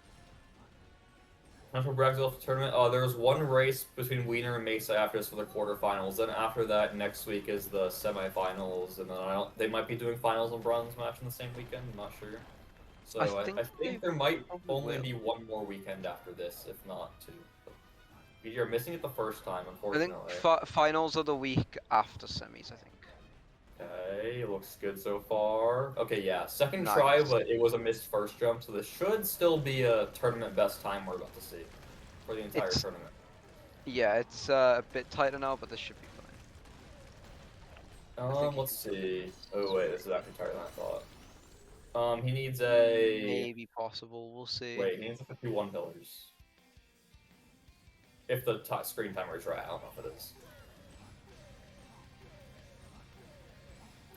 National Brazil tournament. There was one race between Wiener and Mesa after this for the quarterfinals. Then after that, next week is the semifinals, and then they might be doing finals and bronze match in the same weekend. I'm not sure. So I think there might only be one more weekend after this, if not two. You're missing it the first time, unfortunately. I think finals are the week after semis, I think. Okay, looks good so far. Okay, yeah, second try, but it was a missed first jump, so this should still be a tournament best time we're about to see for the entire tournament. Yeah, it's a bit tighter now, but this should be fine. Let's see. Oh wait, this is actually tighter than I thought. He needs a... Maybe possible, we'll see. Wait, he needs a 51 pillars. If the screen timer is right, I don't know if it is.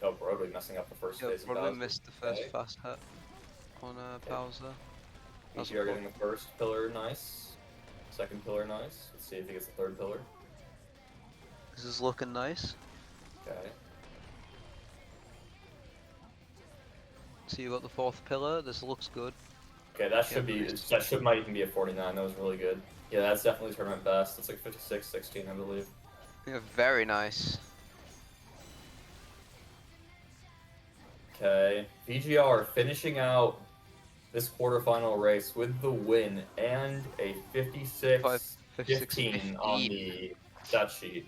Oh, Brodwus messing up the first phase of Bowser. Brodwus missed the first fast hit on Bowser. VGR getting the first pillar, nice. Second pillar, nice. Let's see if he gets the third pillar. This is looking nice. Okay. So you got the fourth pillar, this looks good. Okay, that should might even be a 49, that was really good. Yeah, that's definitely tournament best. It's like 56, 16, I believe. Yeah, very nice. Okay, VGR finishing out this quarterfinal race with the win and a 56-15 on the stat sheet.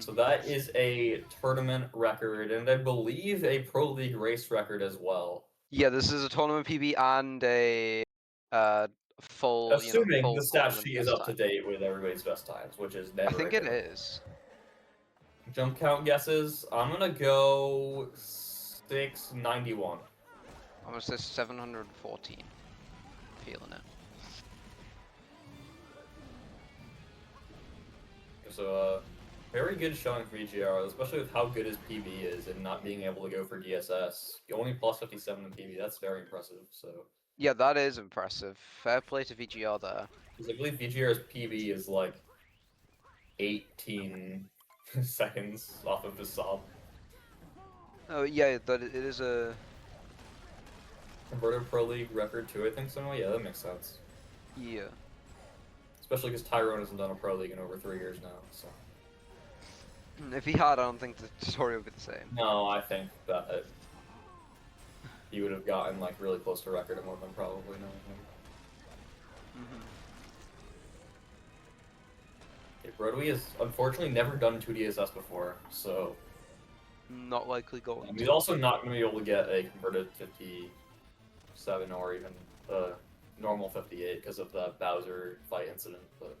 So that is a tournament record, and I believe a Pro League race record as well. Yeah, this is a tournament PB and a full. Assuming full the stat sheet is up to date with everybody's best times, which is never. I think it is. Jump count guesses. I'm gonna go 691. I'm gonna say 714. Feeling it. So, very good showing for VGR, especially with how good his PB is and not being able to go for DSS. Only plus 57 in PB, that's very impressive. So. Yeah, that is impressive. Fair play to VGR there. Because I believe VGR's PB is like 18 seconds off of his sub. Oh yeah, that it is a converted Pro League record too, I think so. Yeah, that makes sense. Yeah. Especially because Tyrone hasn't done a Pro League in over 3 years now, so. If he had, I don't think the story would be the same. No, I think that he would have gotten like really close to record and would have been probably knowing him. Okay, Brodwus has unfortunately never done 2DSS before, so. Not likely going. He's also not going to be able to get a converted 57 or even a normal 58 because of the Bowser fight incident. But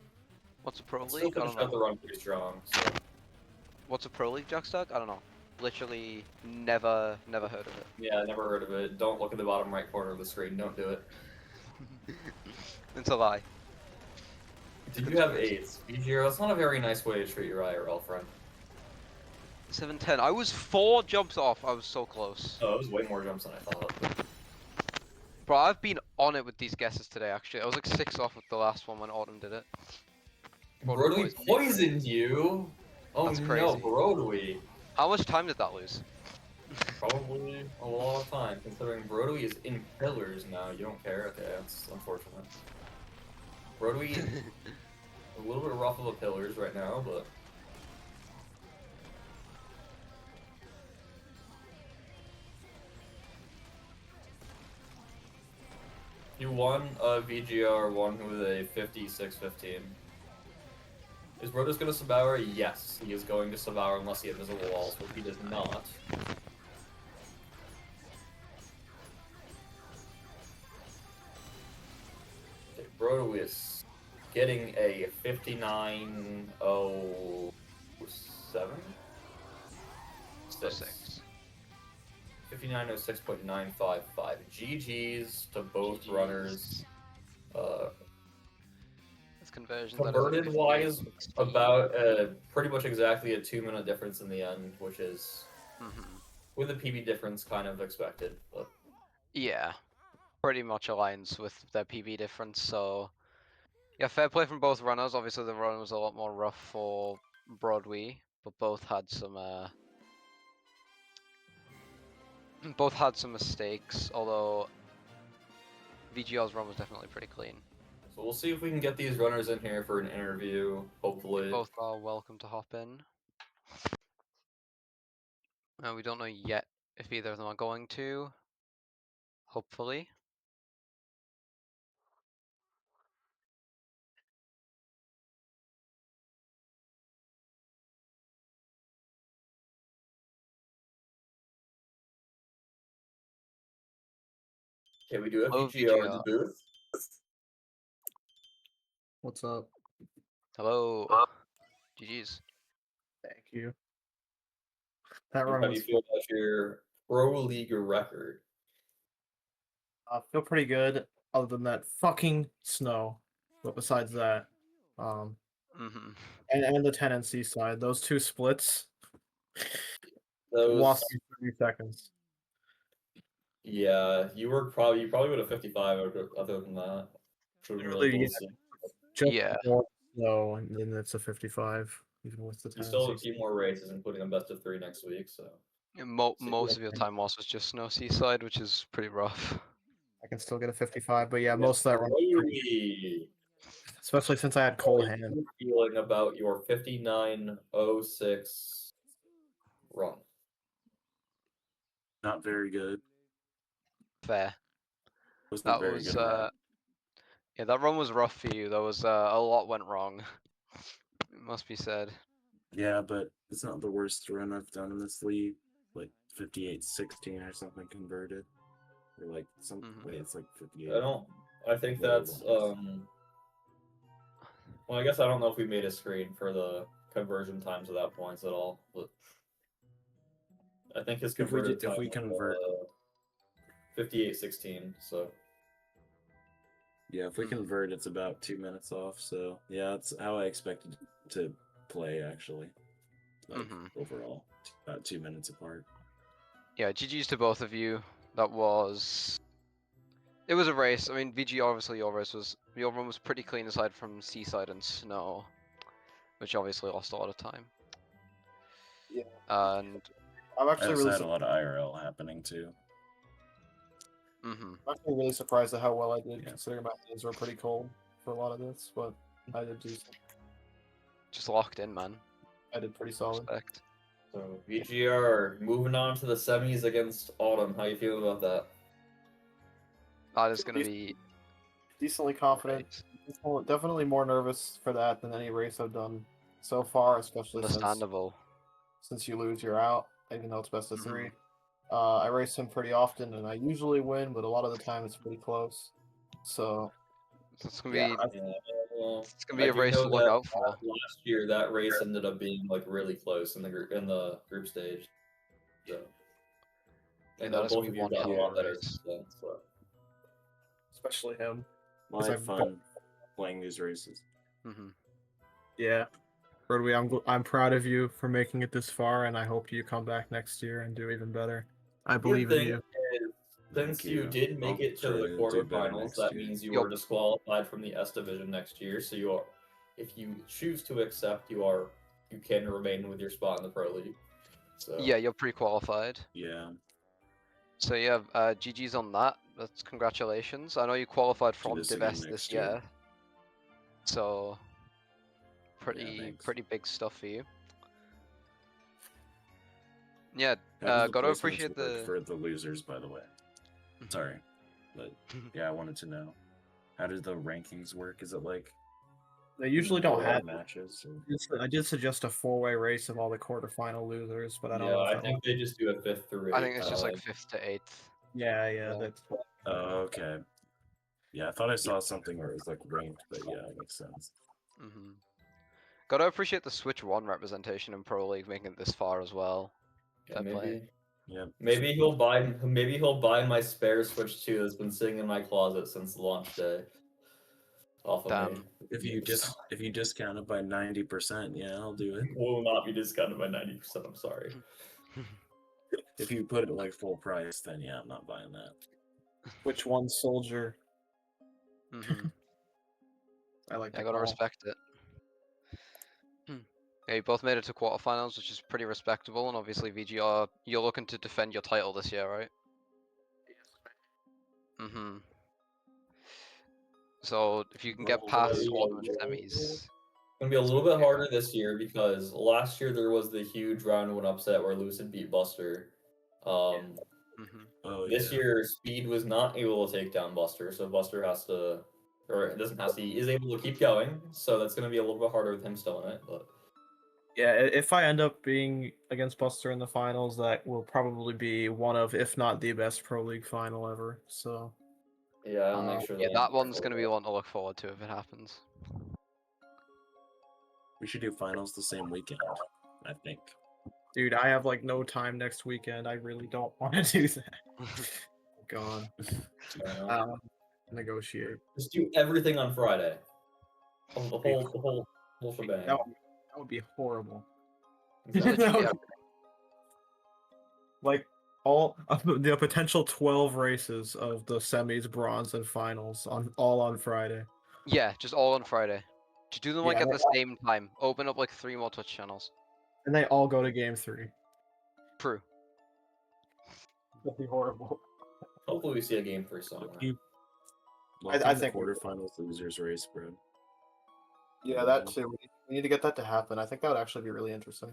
what's a Pro League? Still finished out the run pretty strong. So. What's a Pro League, Jackstack? I don't know. literally never heard of it. Yeah, I never heard of it. Don't look at the bottom right corner of the screen. Don't do it. It's a lie. Do you have 8s? VGR, that's not a very nice way to treat your IRL friend. 7-10. I was 4 jumps off. I was so close. Oh, it was way more jumps than I thought. Bro, I've been on it with these guesses today, actually. I was like 6 off with the last one when Autumn did it. Brodwus poisoned you? Oh That's no, crazy. Brodwus. How much time did that lose? Probably a lot of time, considering Brodwus is in pillars now. You don't care? Okay, that's unfortunate. Brodwus, a little bit rough of the pillars right now, but... You won a VGR one with a 56-15. Is Brodwus going to Subaur? Yes, he is going to Subaur unless he has invisible walls, but he does not. Okay, Brodwus getting a 59.07? 6. 59.06.955. GG's to both GG's. runners. That's conversion. Converted wise, about pretty much exactly a 2-minute difference in the end, which is with the PB difference kind of expected. But yeah, pretty much aligns with their PB difference. So yeah, fair play from both runners. Obviously, the run was a lot more rough for Broadway, but both had some mistakes. Although VGR's run was definitely pretty clean. so we'll see if we can get these runners in here for an interview. Hopefully, Both are welcome to hop in. We don't know yet if either of them are going to. Hopefully. okay, we do have Hello, VGR in the VGR. booth. What's up? Hello. GG's. Thank you. That How run do you was feel about your Pro League record? I feel pretty good, other than that fucking snow. But besides that, and the 10 and C side, those two splits lost me 30 seconds. Yeah, you probably would have 55 other than that. Literally, just Yeah. more snow, and then it's a 55, even with the 10 You still have a and C. few more races, including a best of 3 next week. So Most of your time loss was just snow seaside, which is pretty rough. I can still get a 55, but yeah, most of that run, especially since I had cold hands. How are you feeling about your 59.06 run? Not very good. Fair. Was not That very was good. yeah, that run was rough for you. There was a lot went wrong. It must be said. Yeah, but it's not the worst run I've done in this league. Like 58-16 or something converted. Or like some wait, it's like 58. I think that's well, I guess I don't know if we made a screen for the conversion times of that points at all, but I think his converted if we convert 58-16, so yeah, if we convert, it's about 2 minutes off. So yeah, that's how I expected to play actually. Like overall, about 2 minutes apart. Yeah, GG's to both of you. It was a race. I mean, VG obviously your run was pretty clean aside from seaside and snow, which obviously lost a lot of time. Yeah. And I'm actually really had a lot of IRL happening too. I'm actually really surprised at how well I did, considering my hands were pretty cold for a lot of this, but I did do just locked in, man. I did pretty solid. Respect. So VGR moving on to the semis against Autumn. How you feeling about that? That is going to be decently confident. Definitely more nervous for that than any race I've done so far, especially since you lose, you're out, even though it's best of 3. I race him pretty often, and I usually win, but a lot of the time it's pretty close. So it's gonna be it's gonna be a race to look out for. Last year, that race ended up being like really close in the group stage. So. Yeah, And that is both gonna of be you have one gotten a hell lot of a better race. since then. So. Especially him. Well, I had fun playing these races. Yeah. Brodwus, I'm proud of you for making it this far, and I hope you come back next year and do even better. I believe in you. Since you did make it to the quarterfinals, that means you are disqualified from the S division next year. So you are, if you choose to accept, you can remain with your spot in the pro league. So Yeah, you're pre-qualified. Yeah. So yeah, GG's on that. That's congratulations. I know you qualified from Div S this year. So pretty big stuff for you. Yeah, gotta appreciate the for the losers, by the way. Sorry, but yeah, I wanted to know, how did the rankings work? Is it like they usually don't have matches? I did suggest a 4-way race of all the quarterfinal losers, but I don't yeah, know. I think they just do a 5th through 8th. I think it's just like 5th to 8th. Yeah, that's. Oh, okay. Yeah, I thought I saw something where it was like ranked, but yeah, it makes sense. Gotta appreciate the Switch 1 representation in Pro League making it this far as well. Yeah, maybe. Yeah. Maybe he'll buy my spare Switch 2 that's been sitting in my closet since launch day. Off of me. If you discount it by 90%, yeah, I'll do it. Will not be discounted by 90%. I'm sorry. If you put it like full price, then yeah, I'm not buying that. Which one, Soldier? I like. I gotta respect it. Yeah, you both made it to quarterfinals, which is pretty respectable, and obviously VGR, you're looking to defend your title this year, right? So if you can get past all the semis, it's gonna be a little bit harder this year because last year there was the huge round 1 upset where Lucid beat Buster. This year Speed was not able to take down Buster, so Buster has to, or it doesn't have to, he is able to keep going. So that's gonna be a little bit harder with him still in it, but. Yeah, if I end up being against Buster in the finals, that will probably be one of, if not the best Pro League final ever. So. Yeah, I'll make sure. Yeah, that one's gonna be one to look forward to if it happens. We should do finals the same weekend, I think. Dude, I have like no time next weekend. I really don't want to do that. God. Negotiate. Just do everything on Friday. The whole shebang. That would be horrible. Exactly. Like all the potential 12 races of the semis, bronze, and finals all on Friday. Yeah, just all on Friday. Just do them like at the same time. Open up like 3 more Twitch channels. And they all go to game 3. True. That'd be horrible. Hopefully we see a game 3 somewhere. I think quarterfinals losers race, bro. Yeah, that too. We need to get that to happen. I think that would actually be really interesting.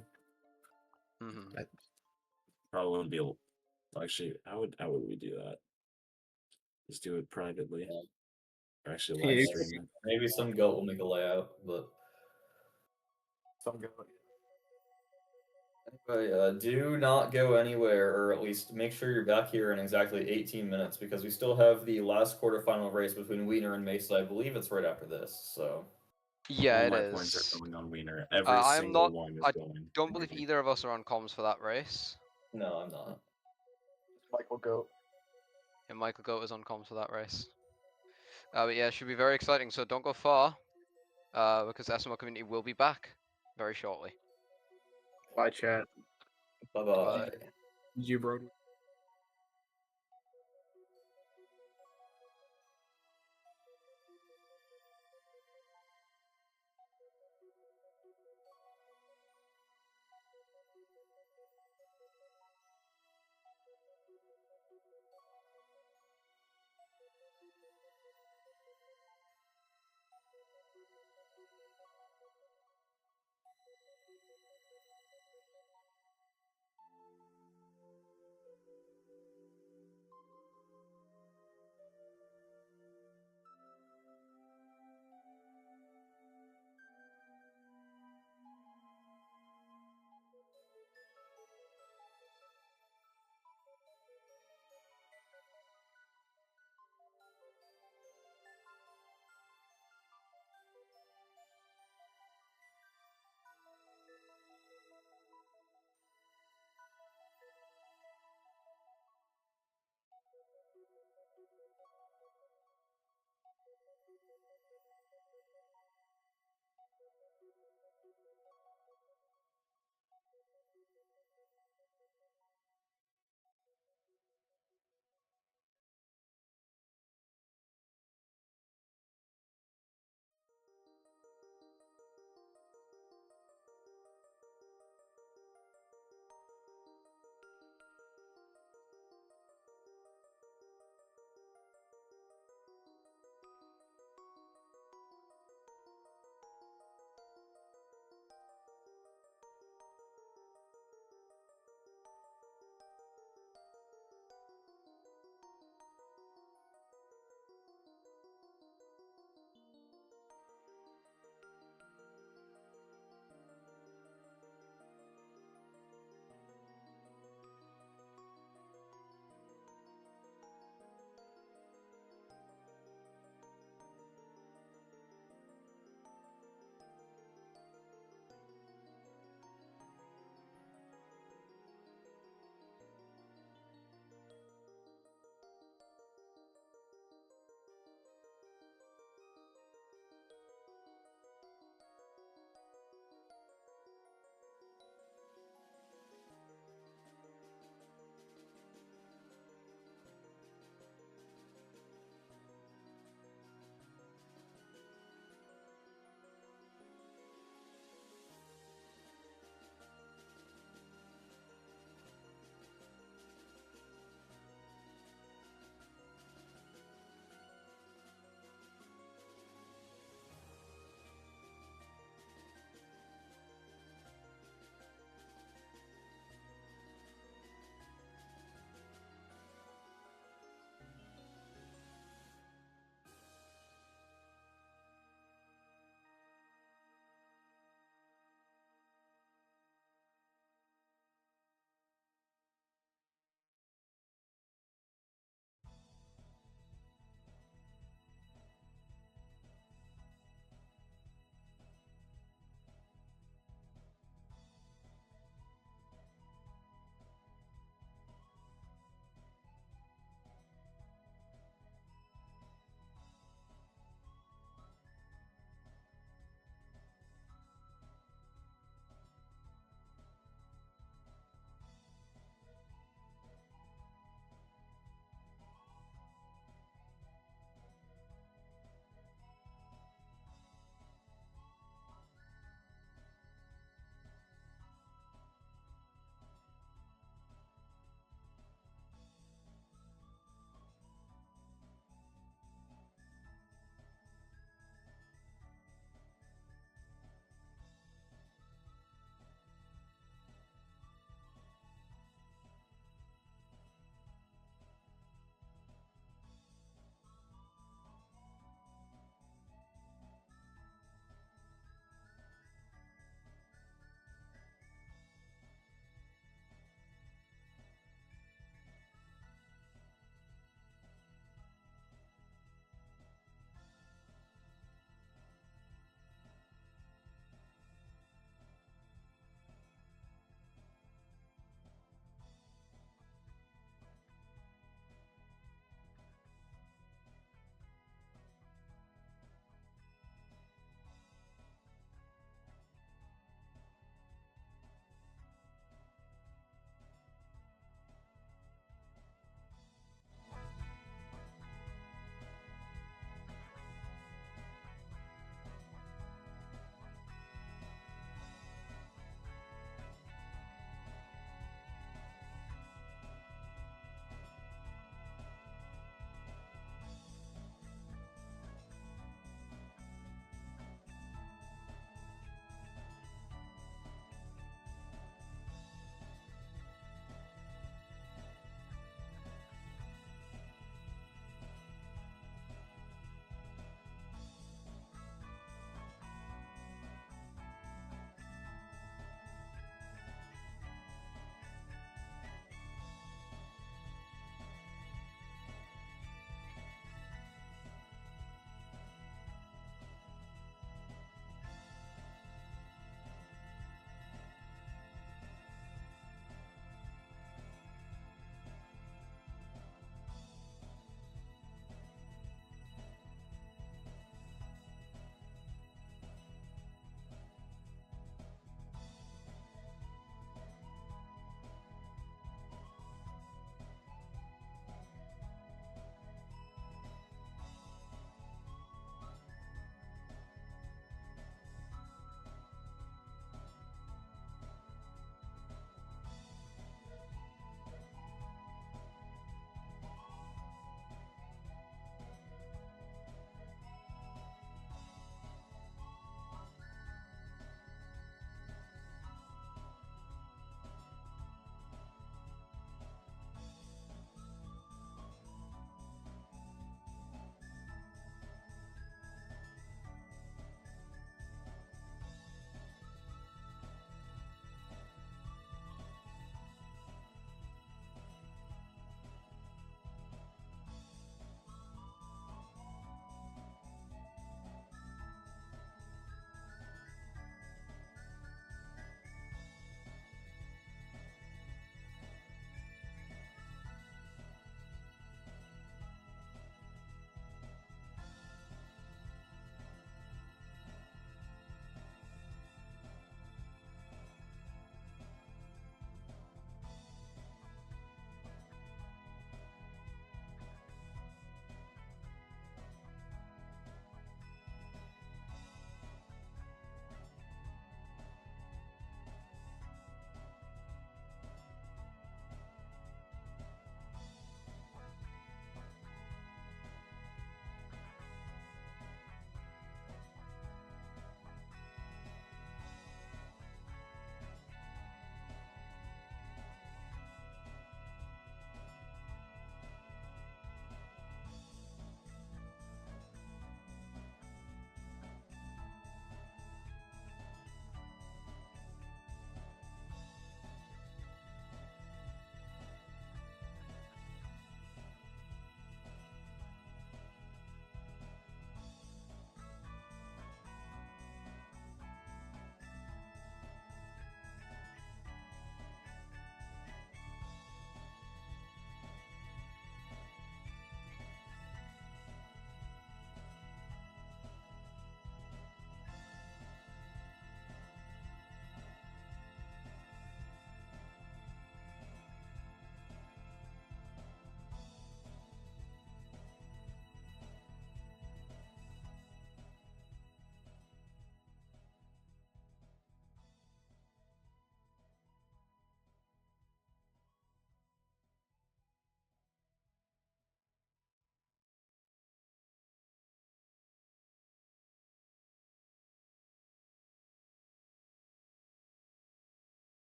Probably wouldn't be able. Actually, how would we do that? Just do it privately. Yeah. Or actually live stream it. Maybe some goat will make a layout, but some goat. But do not go anywhere, or at least make sure you're back here in exactly 18 minutes, because we still have the last quarterfinal race between Wiener and Mesa. I believe it's right after this, so. Yeah, All my points are going on Wiener. Every single one is going. I don't believe either of us are on comms for that race. No, I'm not. Michael Goat. Yeah, Michael Goat is on comms for that race. But yeah, it should be very exciting, so don't go far, because the SMO community will be back very shortly. Bye, chat. Bye-bye. You, Brodwus.